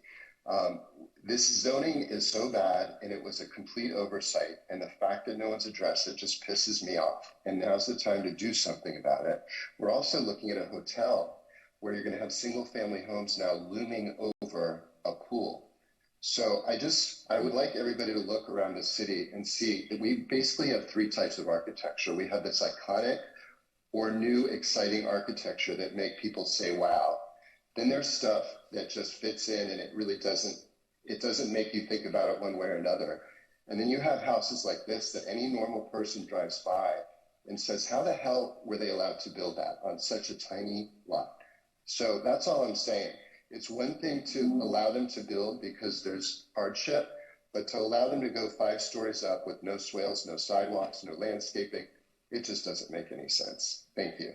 This zoning is so bad, and it was a complete oversight, and the fact that no one's addressed it just pisses me off, and now's the time to do something about it. We're also looking at a hotel where you're going to have single-family homes now looming over a pool. So I would like everybody to look around the city and see that we basically have 3 types of architecture. We have this iconic or new exciting architecture that make people say, wow. Then there's stuff that just fits in and it really doesn't make you think about it one way or another. And then you have houses like this that any normal person drives by and says, how the hell were they allowed to build that on such a tiny lot? So that's all I'm saying. It's one thing to allow them to build because there's hardship, but to allow them to go 5 stories up with no swales, no sidewalks, no landscaping, it just doesn't make any sense. Thank you.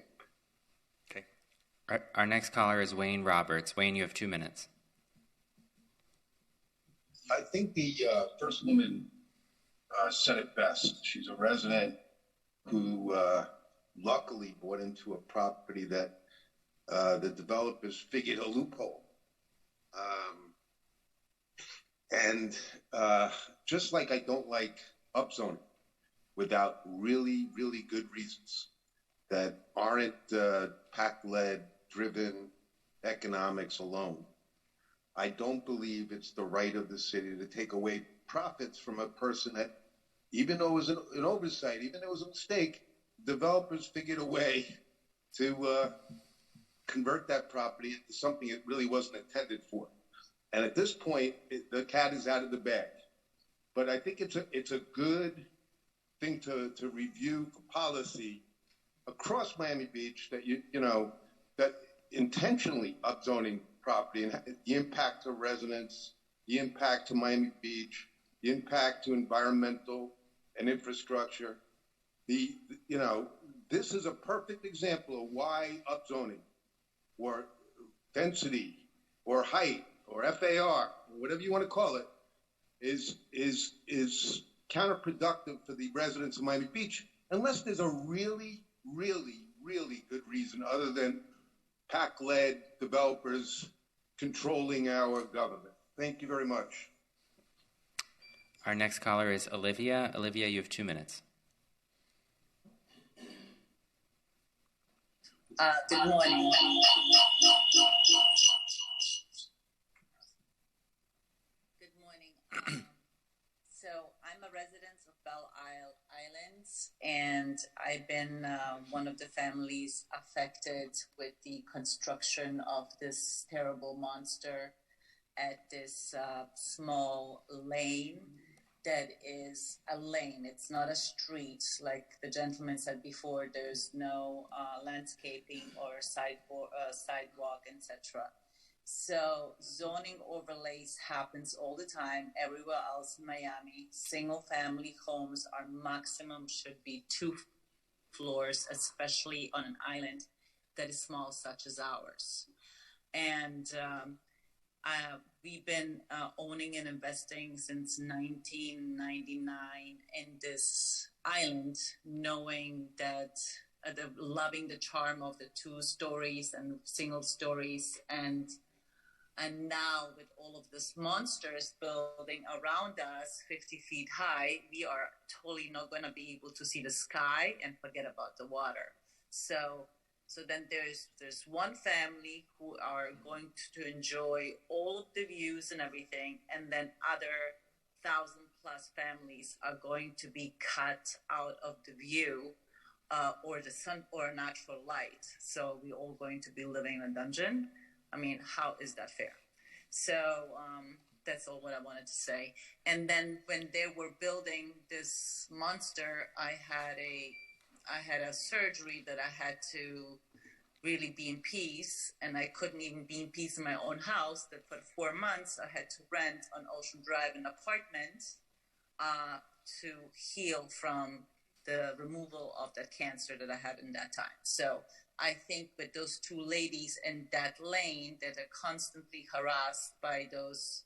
Our next caller is Wayne Roberts. Wayne, you have 2 minutes. I think the first woman said it best. She's a resident who luckily bought into a property that the developers figured a loophole. And just like I don't like upzoning without really, really good reasons that aren't PAC-led, driven economics alone. I don't believe it's the right of the city to take away profits from a person that, even though it was an oversight, even though it was a mistake, developers figured a way to convert that property into something it really wasn't intended for. And at this point, the cat is out of the bag. But I think it's a good thing to review for policy across Miami Beach that that intentionally upzoning property and the impact to residents, the impact to Miami Beach, the impact to environmental and infrastructure, this is a perfect example of why upzoning or density or height or FAR, or whatever you want to call it, is counterproductive for the residents of Miami Beach, unless there's a really, really, really good reason other than PAC-led developers controlling our government. Thank you very much. Our next caller is Olivia. Olivia, you have 2 minutes. Good morning. Good morning. So I'm a resident of Belle Isle Islands, and I've been one of the families affected with the construction of this terrible monster at this small lane that is a lane. It's not a street. Like the gentleman said before, there's no landscaping or sidewalk, etc. So zoning overlays happens all the time everywhere else in Miami. Single family homes are maximum should be 2 floors, especially on an island that is small such as ours. And we've been owning and investing since 1999 in this island, knowing that loving the charm of the 2 stories and single stories, and now with all of these monsters building around us 50 feet high, we are totally not going to be able to see the sky and forget about the water. So then there's one family who are going to enjoy all of the views and everything, and then other 1,000+ families are going to be cut out of the view or the sun or natural light. So we're all going to be living in a dungeon. I mean, how is that fair? So that's all what I wanted to say. And then when they were building this monster, I had a surgery that I had to really be in peace, and I couldn't even be in peace in my own house. That for 4 months I had to rent on Ocean Drive an apartment to heal from the removal of that cancer that I had in that time. So I think with those 2 ladies in that lane that are constantly harassed by those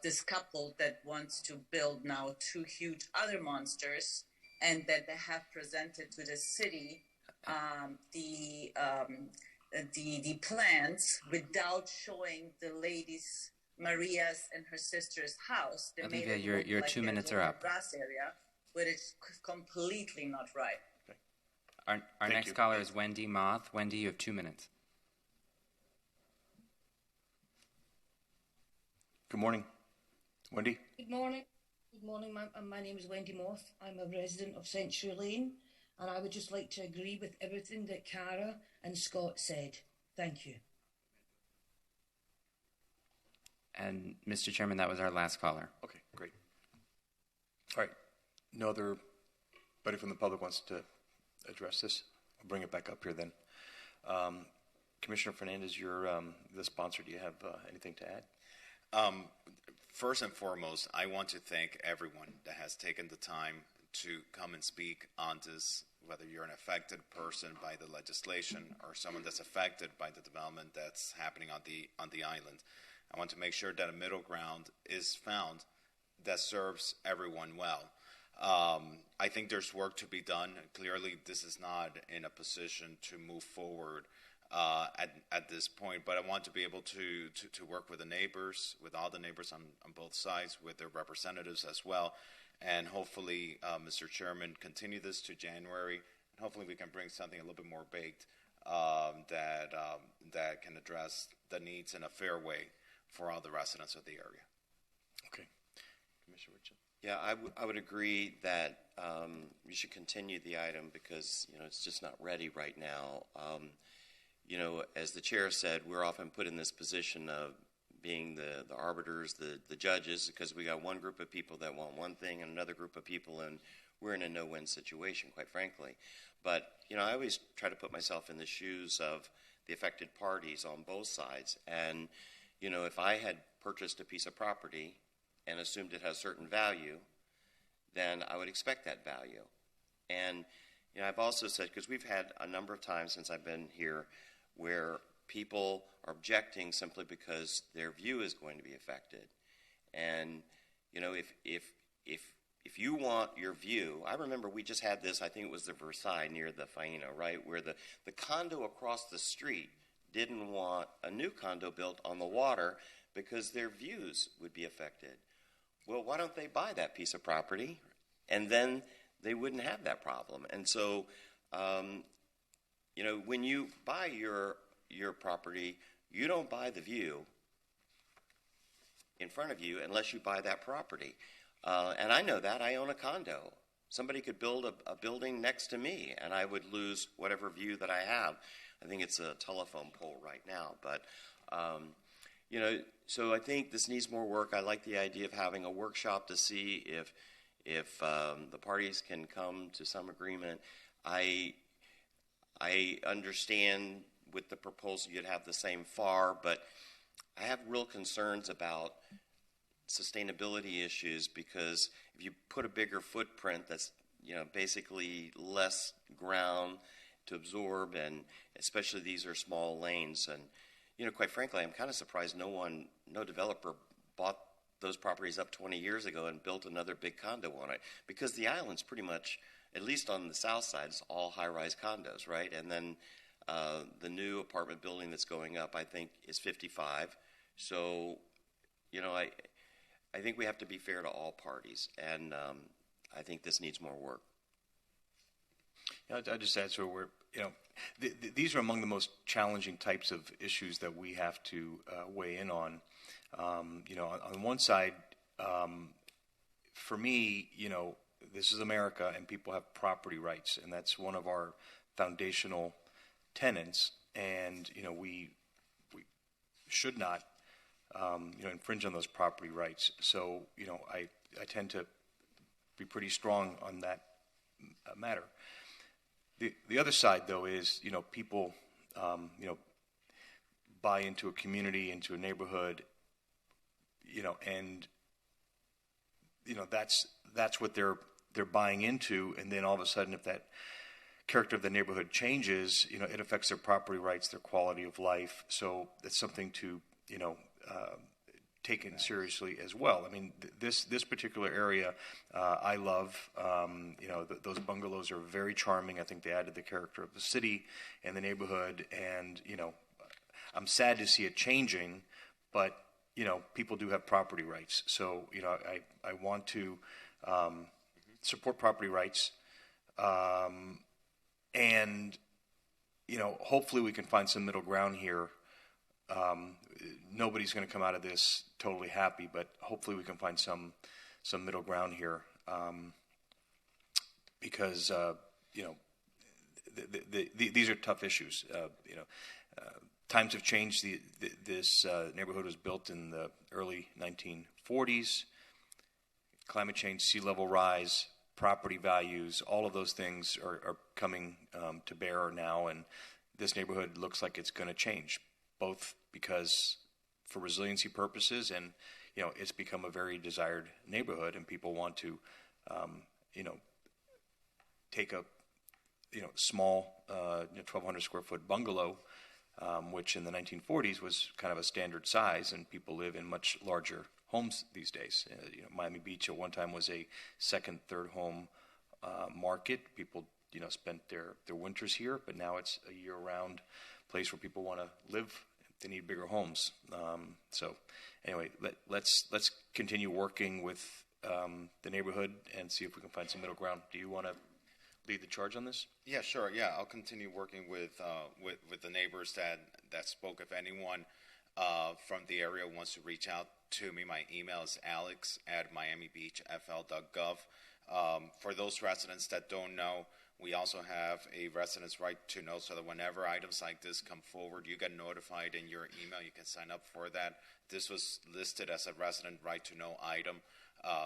this couple that wants to build now 2 huge other monsters, and that they have presented to the city the plans without showing the ladies Maria's and her sister's house. They Olivia, made it your look 2 like minutes there's are a up. grass area, but it's completely not right. Our next caller is Wendy Moth. Wendy, you have 2 minutes. Good morning. Wendy? Good morning. Good morning. My name is Wendy Moth. I'm a resident of Century Lane, and I would just like to agree with everything that Cara and Scott said. Thank you. And Mr. Chairman, that was our last caller. Okay, great. All right. No other anybody from the public wants to address this? I'll bring it back up here then. Commissioner Fernandez, you're the sponsor. Do you have anything to add? First and foremost, I want to thank everyone that has taken the time to come and speak on this, whether you're an affected person by the legislation or someone that's affected by the development that's happening on the island. I want to make sure that a middle ground is found that serves everyone well. I think there's work to be done. Clearly, this is not in a position to move forward at this point, but I want to be able to work with the neighbors, with all the neighbors on both sides, with their representatives as well, and hopefully, Mr. Chairman, continue this to January, and hopefully we can bring something a little bit more baked that can address the needs in a fair way for all the residents of the area. Okay. Commissioner Richard? Yeah, I would agree that you should continue the item because, it's just not ready right now. As the chair said, we're often put in this position of being the arbiters, the judges, because we got one group of people that want one thing and another group of people, and we're in a no-win situation, quite frankly. But, I always try to put myself in the shoes of the affected parties on both sides. And, if I had purchased a piece of property and assumed it has certain value, then I would expect that value. And You know, I've also said, because we've had a number of times since I've been here where people are objecting simply because their view is going to be affected. And, you know, if you want your view, I remember we just had this, I think it was the Versailles near the Faino, right, where the condo across the street didn't want a new condo built on the water because their views would be affected. Well, why don't they buy that piece of property, and then they wouldn't have that problem? And so, you know, when you buy your property, you don't buy the view in front of you unless you buy that property. And I know that. I own a condo. Somebody could build a building next to me, and I would lose whatever view that I have. I think it's a telephone pole right now. But, you know, so I think this needs more work. I like the idea of having a workshop to see if the parties can come to some agreement. I understand with the proposal you'd have the same FAR, but I have real concerns about sustainability issues, because if you put a bigger footprint that's, you know, basically less ground to absorb, and especially these are small lanes, and, you know, quite frankly, I'm kind of surprised no developer bought those properties up 20 years ago and built another big condo on it, because the island's pretty much, at least on the south side, it's all high-rise condos, right? And then the new apartment building that's going up, I think, is 55. So, you know, I think we have to be fair to all parties, and I think this needs more work. I'll just add, so we're, you know, these are among the most challenging types of issues that we have to weigh in on. You know, on one side, for me, you know, this is America, and people have property rights, and that's one of our foundational tenets. And, you know, we should not, you know, infringe on those property rights. So, you know, I tend to be pretty strong on that matter. The other side, though, is, you know, people, you know, buy into a community, into a neighborhood, you know, and, you know, that's what they're buying into, and then all of a sudden, if that character of the neighborhood changes, you know, it affects their property rights, their quality of life. So it's something to, you know, taken seriously as well. I mean, this particular area, I love. You know, those bungalows are very charming. I think they added the character of the city and the neighborhood. And, you know, I'm sad to see it changing, but, you know, people do have property rights. So, you know, I want to support property rights, and, you know, hopefully we can find some middle ground here. Nobody's going to come out of this totally happy, but hopefully we can find some middle ground here, because you know, these are tough issues. You know, times have changed. This neighborhood was built in the early 1940s. Climate change, sea level rise, property values, all of those things are coming to bear now, and this neighborhood looks like it's going to change, both because for resiliency purposes, and, you know, it's become a very desired neighborhood, and people want to, you know, take a, you know, small, 1,200 square foot bungalow, which in the 1940s was kind of a standard size, and people live in much larger homes these days. You know, Miami Beach at one time was a second, third home market. People, you know, spent their winters here, but now it's a year-round place where people want to live. They need bigger homes. So anyway, let's continue working with the neighborhood and see if we can find some middle ground. Do you want to lead the charge on this? Yeah, sure. Yeah, I'll continue working with the neighbors that spoke. If anyone from the area wants to reach out to me, my email is alex@miamibeachfl.gov. For those residents that don't know, we also have a resident's right to know, so that whenever items like this come forward, you get notified in your email. You can sign up for that. This was listed as a resident right to know item,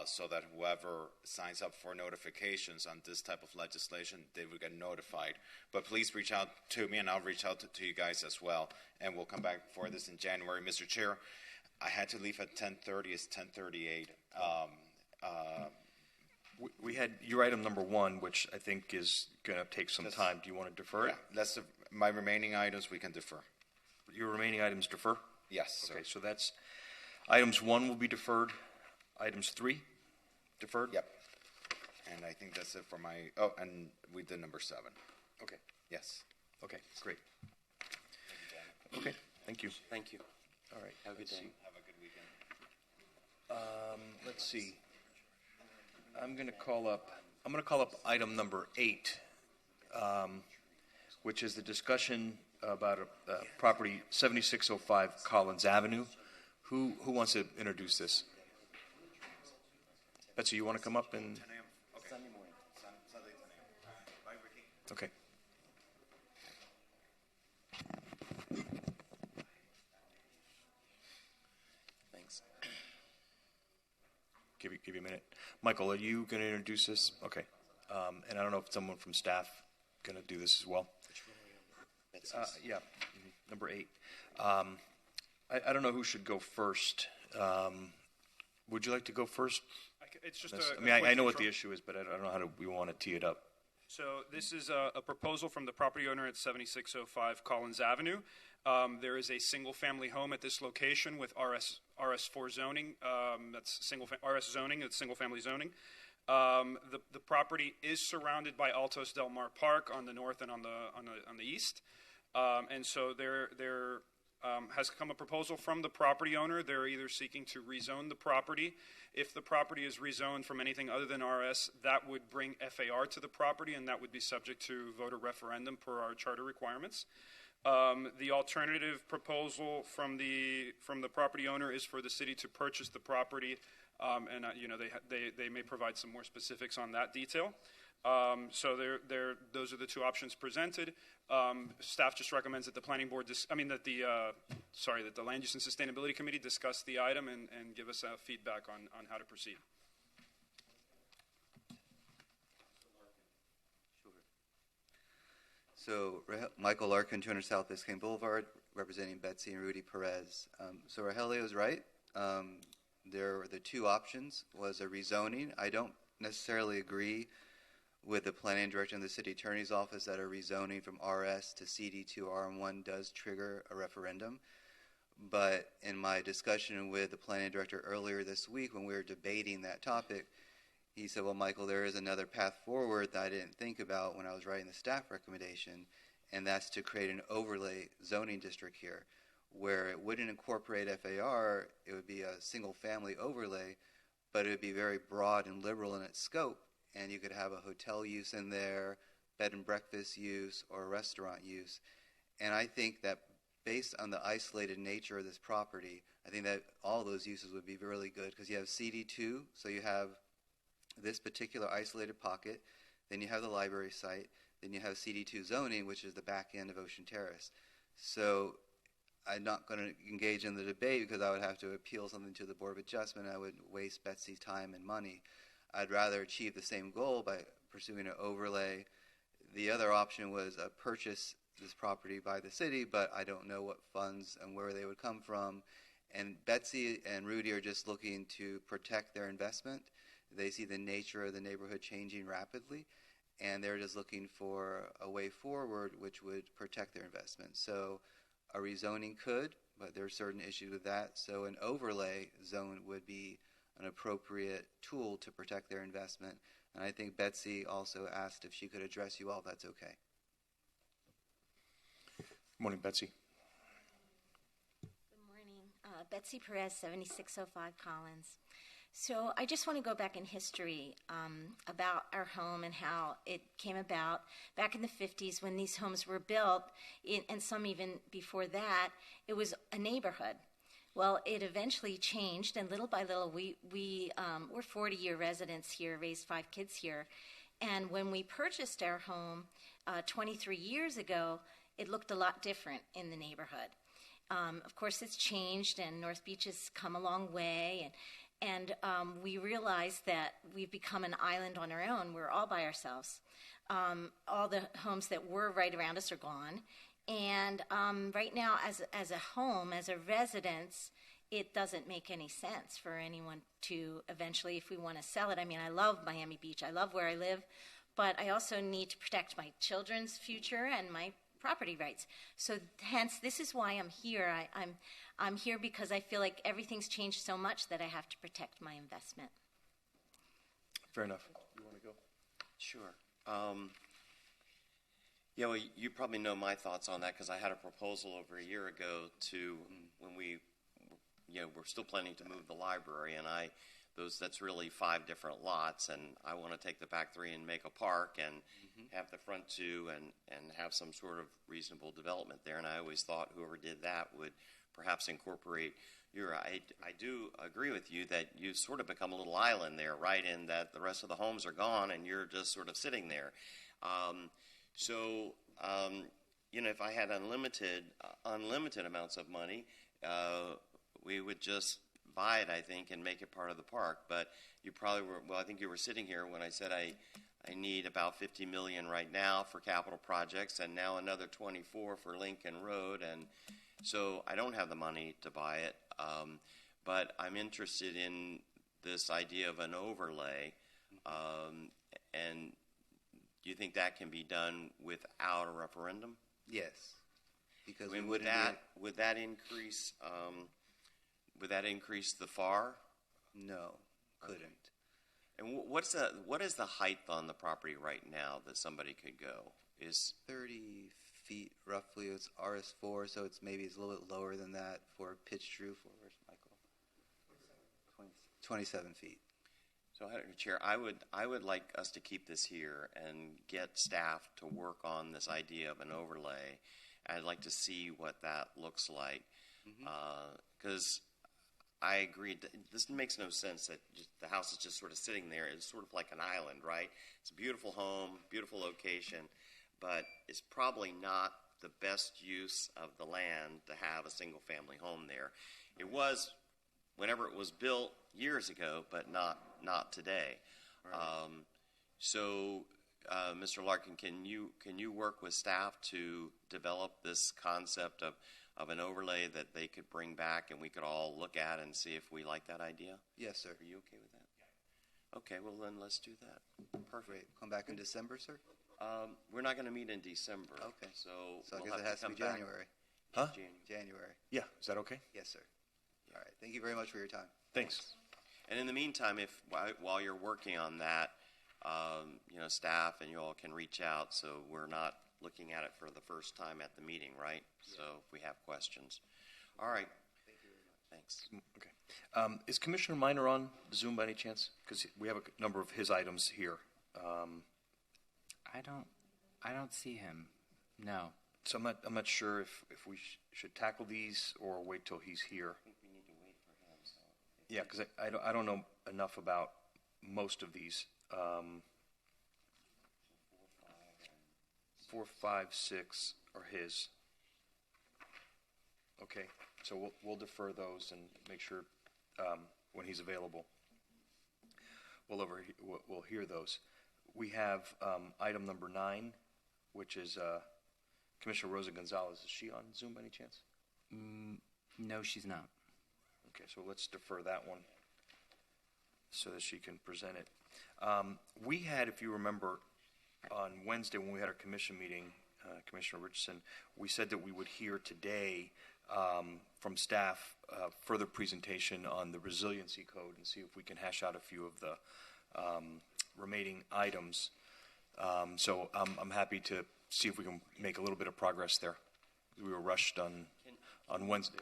so that whoever signs up for notifications on this type of legislation, they will get notified. But please reach out to me, and I'll reach out to you guys as well, and we'll come back for this in January. Mr. Chair, I had to leave at 10:30. It's 10:38. We had your item number 1, which I think is going to take some time. Do you want to defer it? That's my remaining items. We can defer. Your remaining items defer? Yes. Okay, so that's items 1 will be deferred. Items 3 deferred. Yep. And I think that's it for my. Oh, and we did number 7. Okay. Yes. Okay. Great. Okay. Thank you. Thank you. All right. Have a good day. Have a good weekend. Let's see. I'm going to call up item number 8, which is the discussion about a property 7605 Collins Avenue. Who wants to introduce this? Betsy, you want to come up and? Sunday morning. Sunday 10 a.m. Bye, Ricky. Okay. Thanks. Give you a minute. Michael, are you going to introduce this? Okay. And I don't know if someone from staff going to do this as well. Yeah, number 8. I don't know who should go first. Would you like to go first? It's just I know what the issue is, but I don't know how we want to tee it up. So this is a proposal from the property owner at 7605 Collins Avenue. There is a single-family home at this location with RS4 zoning. That's RS zoning. It's single-family zoning. The property is surrounded by Altos Del Mar Park on the north and on the east. And so there has come a proposal from the property owner. They're either seeking to rezone the property. If the property is rezoned from anything other than RS, that would bring FAR to the property, and that would be subject to voter referendum per our charter requirements. The alternative proposal from the property owner is for the city to purchase the property, and they may provide some more specifics on that detail. So those are the two options presented. Staff just recommends that the planning board, that the Land Use and Sustainability Committee discuss the item and give us feedback on how to proceed. So Michael Larkin, 200 South Biscayne Boulevard, representing Betsy and Rudy Perez. So Rogelio is right. There were the two options was a rezoning. I don't necessarily agree with the planning director and the city attorney's office that a rezoning from RS to CD2 RM1 does trigger a referendum. But in my discussion with the planning director earlier this week when we were debating that topic, he said, well, Michael, there is another path forward that I didn't think about when I was writing the staff recommendation, and that's to create an overlay zoning district here where it wouldn't incorporate FAR, it would be a single-family overlay, but it would be very broad and liberal in its scope, and you could have a hotel use in there, bed and breakfast use, or restaurant use. And I think that based on the isolated nature of this property, I think that all those uses would be really good because you have CD2, so you have this particular isolated pocket, then you have the library site, then you have CD2 zoning, which is the back end of Ocean Terrace. So I'm not going to engage in the debate because I would have to appeal something to the Board of Adjustment. I would waste Betsy's time and money. I'd rather achieve the same goal by pursuing an overlay. The other option was purchase this property by the city, but I don't know what funds and where they would come from. And Betsy and Rudy are just looking to protect their investment. They see the nature of the neighborhood changing rapidly, and they're just looking for a way forward which would protect their investment. So a rezoning could, but there are certain issues with that. So an overlay zone would be an appropriate tool to protect their investment. And I think Betsy also asked if she could address you all, if that's okay. Good morning, Betsy. Good morning. Betsy Perez, 7605 Collins. So I just want to go back in history about our home and how it came about. Back in the 50s when these homes were built, and some even before that, it was a neighborhood. Well, it eventually changed, and little by little, we're 40-year residents here, raised 5 kids here. And when we purchased our home 23 years ago, it looked a lot different in the neighborhood. Of course, it's changed, and North Beach has come a long way, and we realized that we've become an island on our own. We're all by ourselves. All the homes that were right around us are gone. And right now, as a home, as a residence, it doesn't make any sense for anyone to eventually, if we want to sell it. I mean, I love Miami Beach. I love where I live, but I also need to protect my children's future and my property rights. So hence, this is why I'm here. I'm here because I feel like everything's changed so much that I have to protect my investment. Fair enough. You want to go? Sure. Yeah, well, you probably know my thoughts on that because I had a proposal over a year ago to when we, we're still planning to move the library, and that's really 5 different lots, and I want to take the back 3 and make a park and have the front 2 and have some sort of reasonable development there. And I always thought whoever did that would perhaps incorporate I do agree with you that you sort of become a little island there, right, in that the rest of the homes are gone and you're just sort of sitting there. If I had unlimited amounts of money, we would just buy it, I think, and make it part of the park. But you probably were, I think you were sitting here when I said I need about $50 million right now for capital projects and now another 24 for Lincoln Road. And so I don't have the money to buy it. But I'm interested in this idea of an overlay. And do you think that can be done without a referendum? Yes, because would that increase the FAR? No, couldn't. And what is the height on the property right now that somebody could go? Is 30 feet roughly. It's RS4, so it's a little bit lower than that for pitched roof. Where's Michael? 27 feet. So, Chair, I would like us to keep this here and get staff to work on this idea of an overlay. I'd like to see what that looks like, because I agree. This makes no sense that the house is just sort of sitting there. It's sort of like an island, right? It's a beautiful home, beautiful location, but it's probably not the best use of the land to have a single-family home there. It was whenever it was built years ago, but not today. Right. Mr. Larkin, can you work with staff to develop this concept of an overlay that they could bring back and we could all look at and see if we like that idea? Yes, sir. Are you okay with that? Yeah. Okay, well then let's do that. Perfect. Great. Come back in December, sir? We're not going to meet in December. Okay. So I we'll guess it has to be January. Huh? January. Yeah. Is that okay? Yes, sir. All right. Thank you very much for your time. Thanks. And in the meantime, while you're working on that, staff and you all can reach out so we're not looking at it for the first time at the meeting, right? Yeah. So if we have questions. All right. Thank you very much. Thanks. Okay. Is Commissioner Minor on Zoom by any chance? Because we have a number of his items here. I don't see him. No. So I'm not sure if we should tackle these or wait till he's here. I think we need to wait for him. So yeah, because I don't know enough about most of these. 4, 5, 6 are his. Okay, so we'll defer those and make sure when he's available, we'll hear those. We have item number 9, which is Commissioner Rosa Gonzalez. Is she on Zoom by any chance? No, she's not. Okay, so let's defer that one so that she can present it. We had, if you remember, on Wednesday when we had our commission meeting, Commissioner Richardson, we said that we would hear today from staff further presentation on the resiliency code and see if we can hash out a few of the remaining items. So I'm happy to see if we can make a little bit of progress there. We were rushed on Wednesday.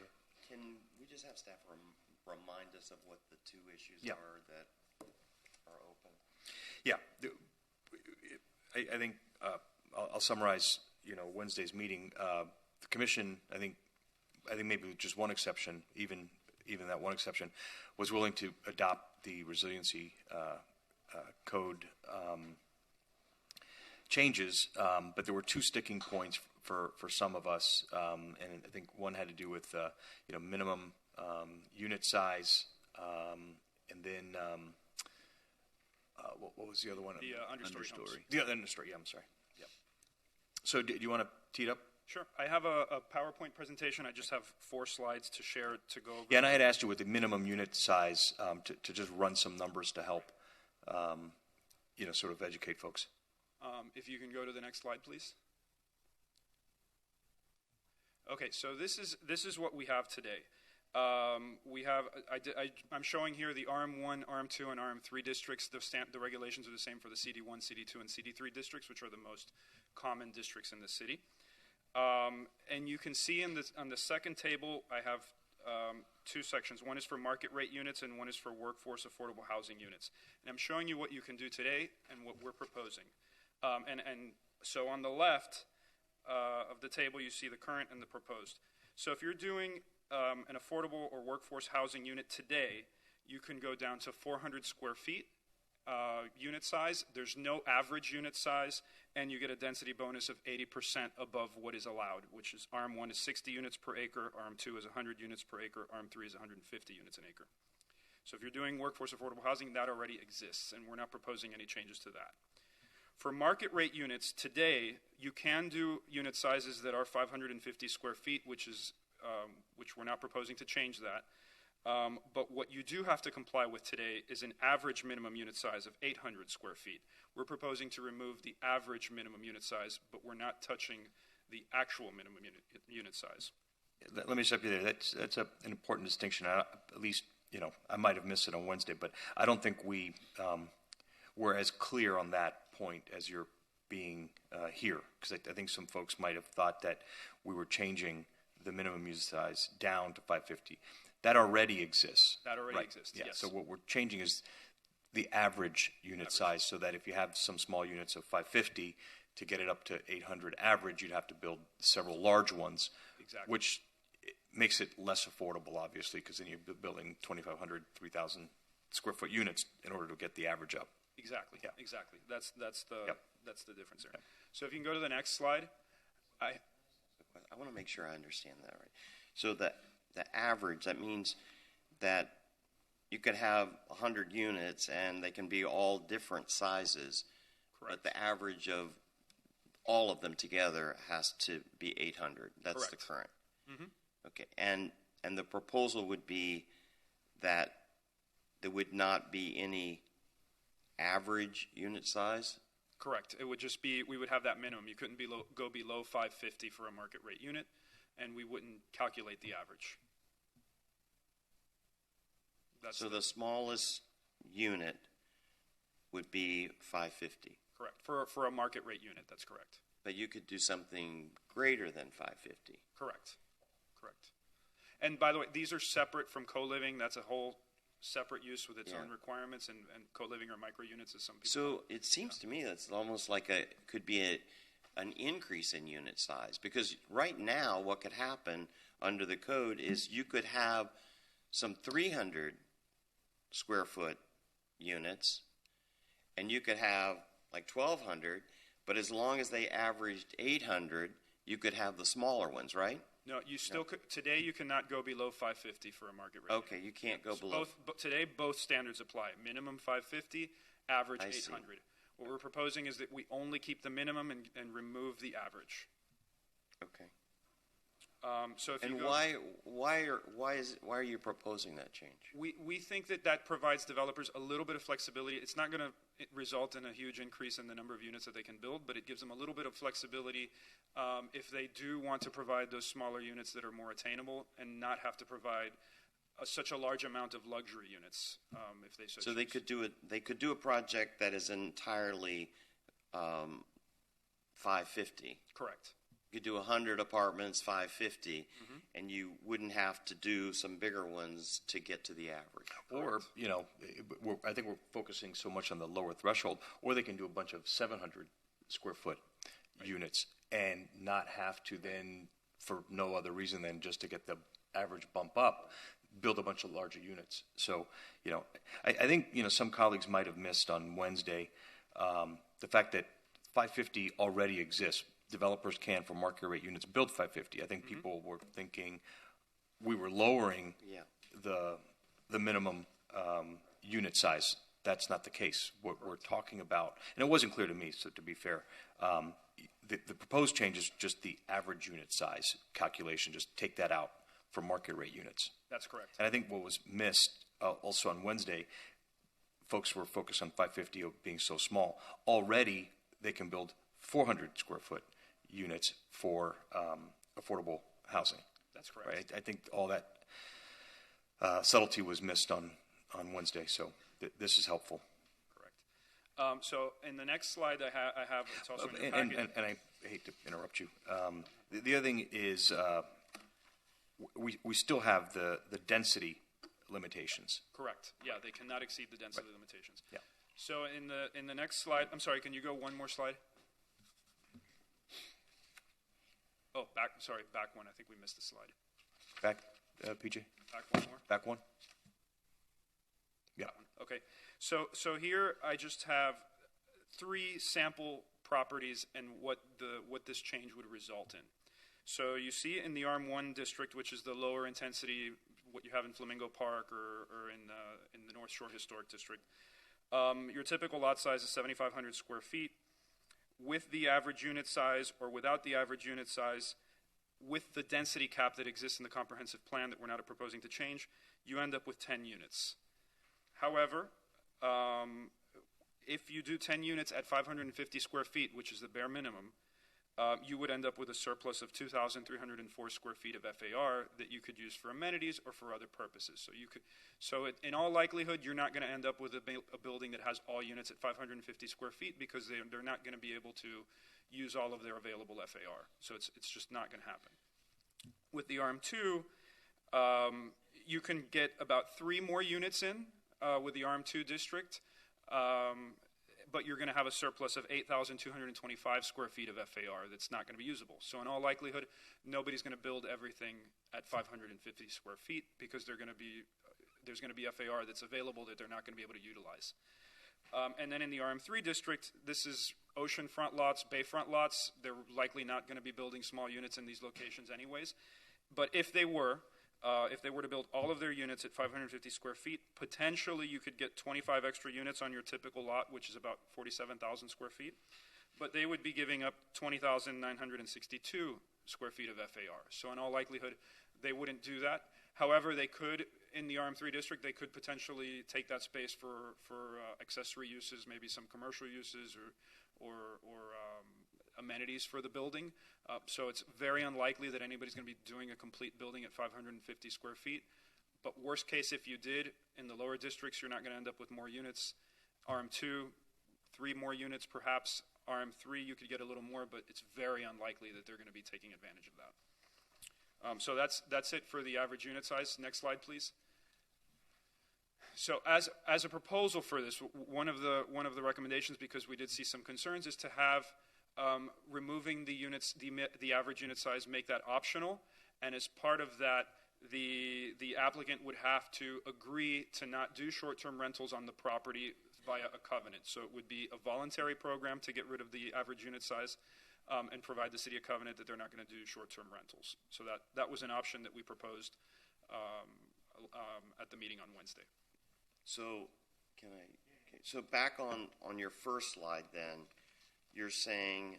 Can we just have staff remind us of what the 2 issues are that are open? Yeah, I think I'll summarize. Wednesday's meeting. The commission, I think maybe with just one exception, even that one exception, was willing to adopt the resiliency code changes, but there were 2 sticking points for some of us, and I think one had to do with minimum unit size, and then what was the other one? The understory homes. The understory. Yeah, I'm sorry. Yeah. So do you want to tee it up, Sure. I have a PowerPoint presentation. I just have 4 slides to share to go over. Yeah, and I had asked you with the minimum unit size to just run some numbers to help, sort of educate folks. If you can go to the next slide, please. Okay, so this is what we have today. I'm showing here the RM1, RM2, and RM3 districts. The regulations are the same for the CD1, CD2, and CD3 districts, which are the most common districts in the city. And you can see on the second table, I have 2 sections. One is for market rate units, and one is for workforce affordable housing units. And I'm showing you what you can do today and what we're proposing. And so on the left of the table, you see the current and the proposed. So if you're doing an affordable or workforce housing unit today, you can go down to 400 square feet unit size. There's no average unit size, and you get a density bonus of 80% above what is allowed, which is RM1 is 60 units per acre, RM2 is 100 units per acre, RM3 is 150 units an acre. So if you're doing workforce affordable housing, that already exists, and we're not proposing any changes to that. For market rate units, today, you can do unit sizes that are 550 square feet, which we're not proposing to change that. But what you do have to comply with today is an average minimum unit size of 800 square feet. We're proposing to remove the average minimum unit size, but we're not touching the actual minimum unit size. Let me stop you there. That's an important distinction. At least, I might have missed it on Wednesday, but I don't think we were as clear on that point as you're being here, because I think some folks might have thought that we were changing the minimum unit size down to 550. That already exists. That already right? exists, Yeah. yes. So what we're changing is the average unit size, so that if you have some small units of 550, to get it up to 800 average, you'd have to build several large ones, Exactly. which makes it less affordable, obviously, because then you're building 2,500, 3,000 square foot units in order to get the average up. Exactly. Yeah. Exactly. That's the Yep. that's the difference there. So if you can go to the next slide, I want to make sure I understand that right. So the average, that means that you could have 100 units and they can be all different sizes. Correct. But the average of all of them together has to be 800. That's Correct. the current. Mm-hmm. Okay. And the proposal would be that there would not be any average unit size. Correct. It would just be, we would have that minimum. You couldn't go below 550 for a market rate unit, and we wouldn't calculate the average. So the smallest unit would be 550. Correct. For a market rate unit, that's correct. But you could do something greater than 550. Correct. Correct. And by the way, these are separate from co-living. That's a whole separate use with its own requirements, and co-living or micro units is something. So it seems to me that's almost like could be an increase in unit size, because right now what could happen under the code is you could have some 300 square foot units, and you could have like 1,200, but as long as they averaged 800, you could have the smaller ones, right? No, you still could. Today, you cannot go below 550 for a market rate. Okay, you can't go below. Today, both standards apply. Minimum 550, average I 800. see. What we're proposing is that we only keep the minimum and remove the average. Okay. So if And you go, why are you proposing that change? we think that provides developers a little bit of flexibility. It's not going to result in a huge increase in the number of units that they can build, but it gives them a little bit of flexibility if they do want to provide those smaller units that are more attainable and not have to provide such a large amount of luxury units if they so So choose. they could do a project that is entirely 550. Correct. You could do 100 apartments, 550, and you wouldn't have to do some bigger ones to get to the average. Or, I think we're focusing so much on the lower threshold, or they can do a bunch of 700 square foot units and not have to then, for no other reason than just to get the average bump up, build a bunch of larger units. So, I think, some colleagues might have missed on Wednesday the fact that 550 already exists. Developers can, for market rate units, build 550. I think people were thinking we were lowering the minimum unit size. That's not the case. What we're talking about, and it wasn't clear to me, so to be fair, the proposed change is just the average unit size calculation. Just take that out for market rate units. That's correct. And I think what was missed also on Wednesday, folks were focused on 550 being so small. Already, they can build 400 square foot units for affordable housing. That's correct. Right? I think all that subtlety was missed on Wednesday, so this is helpful. So in the next slide I have it's also in your packet. And I hate to interrupt you. The other thing is we still have the density limitations. Correct. Yeah, they cannot exceed the density limitations. Yeah. So in the next slide, I'm sorry, can you go one more slide? Oh, back one. I think we missed a slide. Back, PJ? Back one more. Back one? Yeah. Okay. So here I just have 3 sample properties and what this change would result in. So you see in the ARM1 district, which is the lower intensity, what you have in Flamingo Park or in the North Shore Historic District, your typical lot size is 7,500 square feet. With the average unit size or without the average unit size, with the density cap that exists in the comprehensive plan that we're not proposing to change, you end up with 10 units. However, if you do 10 units at 550 square feet, which is the bare minimum, you would end up with a surplus of 2,304 square feet of FAR that you could use for amenities or for other purposes. In all likelihood, you're not going to end up with a building that has all units at 550 square feet because they're not going to be able to use all of their available FAR. So it's just not going to happen. With the ARM2, you can get about 3 more units in with the ARM2 district. But you're going to have a surplus of 8,225 square feet of FAR that's not going to be usable. So in all likelihood, nobody's going to build everything at 550 square feet because there's going to be FAR that's available that they're not going to be able to utilize. And then in the RM3 district, this is oceanfront lots, bayfront lots. They're likely not going to be building small units in these locations anyways. But if they were to build all of their units at 550 square feet, potentially you could get 25 extra units on your typical lot, which is about 47,000 square feet. But they would be giving up 20,962 square feet of FAR. So in all likelihood, they wouldn't do that. However, they could, in the RM3 district, they could potentially take that space for accessory uses, maybe some commercial uses or amenities for the building. So it's very unlikely that anybody's going to be doing a complete building at 550 square feet. But worst case, if you did, in the lower districts, you're not going to end up with more units. RM2, 3 more units perhaps. RM3, you could get a little more, but it's very unlikely that they're going to be taking advantage of that. So that's it for the average unit size. Next slide, please. So as a proposal for this, one of the recommendations, because we did see some concerns, is to have removing the units, the average unit size, make that optional, and as part of that, the applicant would have to agree to not do short-term rentals on the property via a covenant. So it would be a voluntary program to get rid of the average unit size and provide the city a covenant that they're not going to do short-term rentals. So that was an option that we proposed at the meeting on Wednesday. So so back on your first slide then, you're saying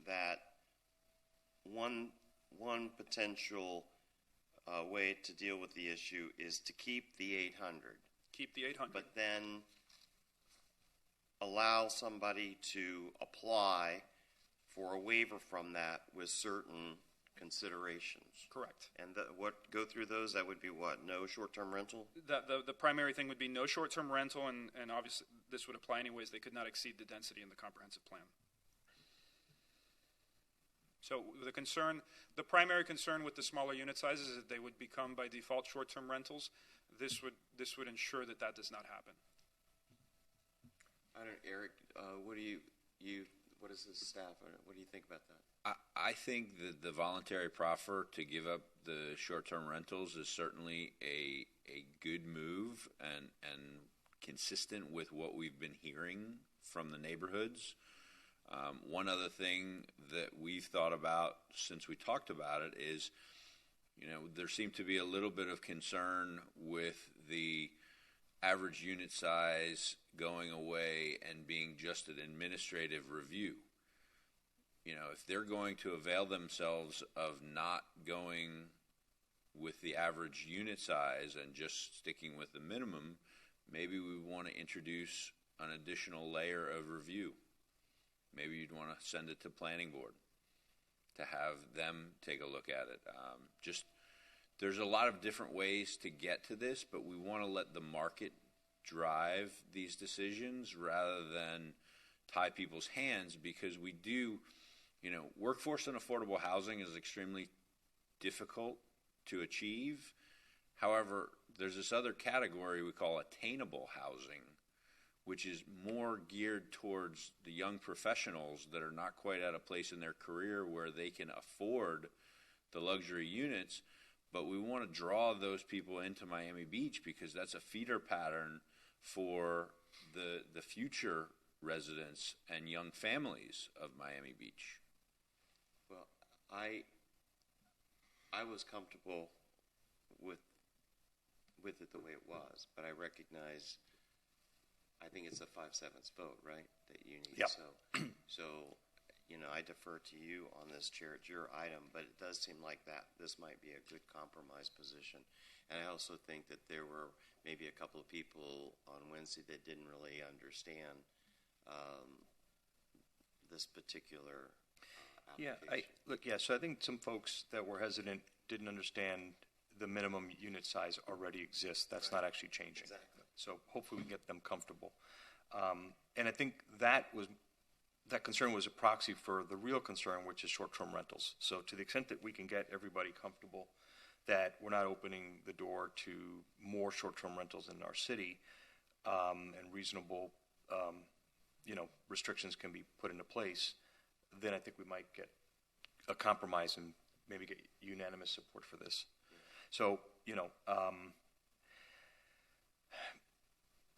that one potential way to deal with the issue is to keep the 800. Keep the 800. But then allow somebody to apply for a waiver from that with certain considerations. Correct. And go through those? That would be what? No short-term rental? The primary thing would be no short-term rental, and obviously this would apply anyways. They could not exceed the density in the comprehensive plan. So the primary concern with the smaller unit sizes is that they would become by default short-term rentals. This would ensure that does not happen. I don't, Eric. What is the staff? What do you think about that? I think that the voluntary proffer to give up the short-term rentals is certainly a good move and consistent with what we've been hearing from the neighborhoods. One other thing that we've thought about since we talked about it is, there seemed to be a little bit of concern with the average unit size going away and being just an administrative review. if they're going to avail themselves of not going with the average unit size and just sticking with the minimum, maybe we want to introduce an additional layer of review. Maybe you'd want to send it to planning board to have them take a look at it. There's a lot of different ways to get to this, but we want to let the market drive these decisions rather than tie people's hands, because we do, workforce and affordable housing is extremely difficult to achieve. However, there's this other category we call attainable housing, which is more geared towards the young professionals that are not quite at a place in their career where they can afford the luxury units. But we want to draw those people into Miami Beach because that's a feeder pattern for the future residents and young families of Miami Beach. Well, I was comfortable with it the way it was, but I recognize, I think it's a 5/7 vote, right, that you need. Yep. So, I defer to you on this, Chair. It's your item, but it does seem like this might be a good compromise position. And I also think that there were maybe a couple of people on Wednesday that didn't really understand this particular application. So I think some folks that were hesitant didn't understand the minimum unit size already exists. That's not actually changing. Exactly. So hopefully we can get them comfortable. And I think that concern was a proxy for the real concern, which is short-term rentals. So to the extent that we can get everybody comfortable that we're not opening the door to more short-term rentals in our city, and reasonable, restrictions can be put into place, then I think we might get a compromise and maybe get unanimous support for this. So,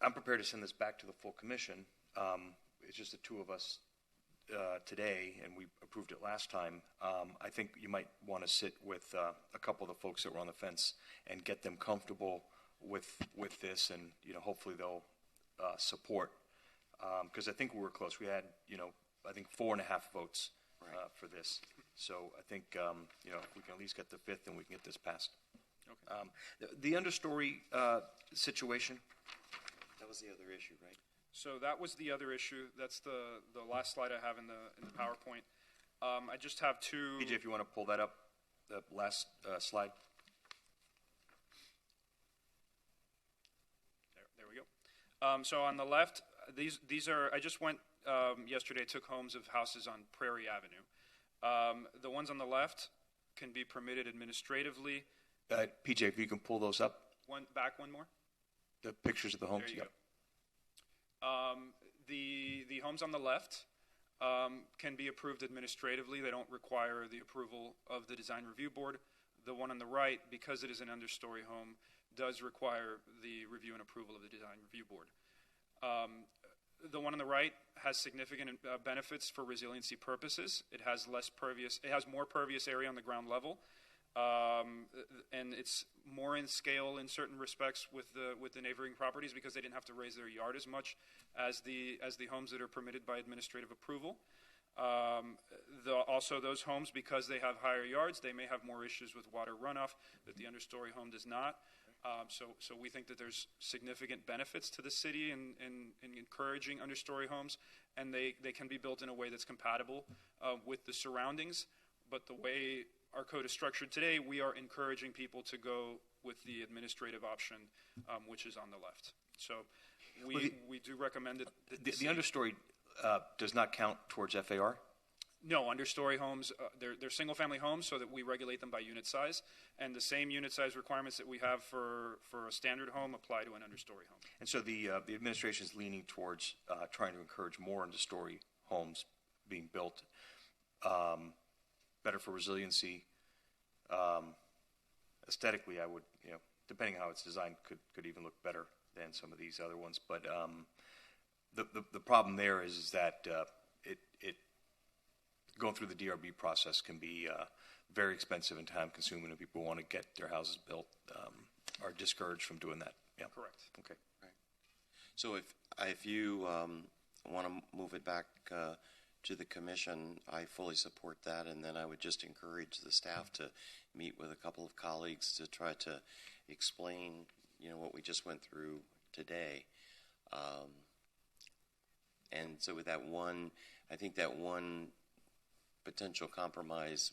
I'm prepared to send this back to the full commission. It's just the two of us today, and we approved it last time. I think you might want to sit with a couple of the folks that were on the fence and get them comfortable with this, and hopefully they'll support. Because I think we were close. We had I think 4.5 votes for this. So I think if we can at least get the fifth, then we can get this passed. Okay. The understory situation. That was the other issue, right? So that was the other issue. That's the last slide I have in the PowerPoint. I just have two. PJ, if you want to pull that up, the last slide. There we go. So on the left, these are. I just went yesterday. Took homes of houses on Prairie Avenue. The ones on the left can be permitted administratively. PJ, if you can pull those up. One more. The pictures of the homes. There you go. The homes on the left can be approved administratively. They don't require the approval of the Design Review Board. The one on the right, because it is an understory home, does require the review and approval of the Design Review Board. The one on the right has significant benefits for resiliency purposes. It has more pervious area on the ground level. And it's more in scale in certain respects with the neighboring properties because they didn't have to raise their yard as much as the homes that are permitted by administrative approval. Also, those homes, because they have higher yards, they may have more issues with water runoff that the understory home does not. So we think that there's significant benefits to the city in encouraging understory homes, and they can be built in a way that's compatible with the surroundings. But the way our code is structured today, we are encouraging people to go with the administrative option, which is on the left. So we do recommend it. The understory does not count towards FAR? No, understory homes, they're single-family homes, so that we regulate them by unit size, and the same unit size requirements that we have for a standard home apply to an understory home. And so the administration is leaning towards trying to encourage more understory homes being built, better for resiliency. Aesthetically, I would, depending on how it's designed, could even look better than some of these other ones. But the problem there is that it going through the DRB process can be very expensive and time-consuming, and people who want to get their houses built are discouraged from doing that. Yeah. Correct. Okay. Right. So if you want to move it back to the commission, I fully support that. And then I would just encourage the staff to meet with a couple of colleagues to try to explain, what we just went through today. And so with that one, I think that one potential compromise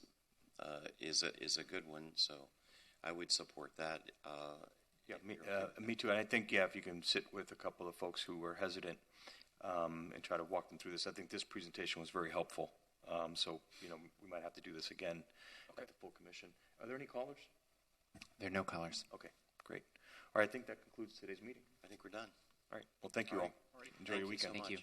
is a good one. So I would support that. Me too. And I think, if you can sit with a couple of folks who were hesitant and try to walk them through this. I think this presentation was very helpful. So, we might have to do this again at the full commission. Are there any callers? There are no callers. Okay, great. All right, I think that concludes today's meeting. I think we're done. All right. Well, thank you all. All right. Enjoy Thank your you weekend. so Thank much. you.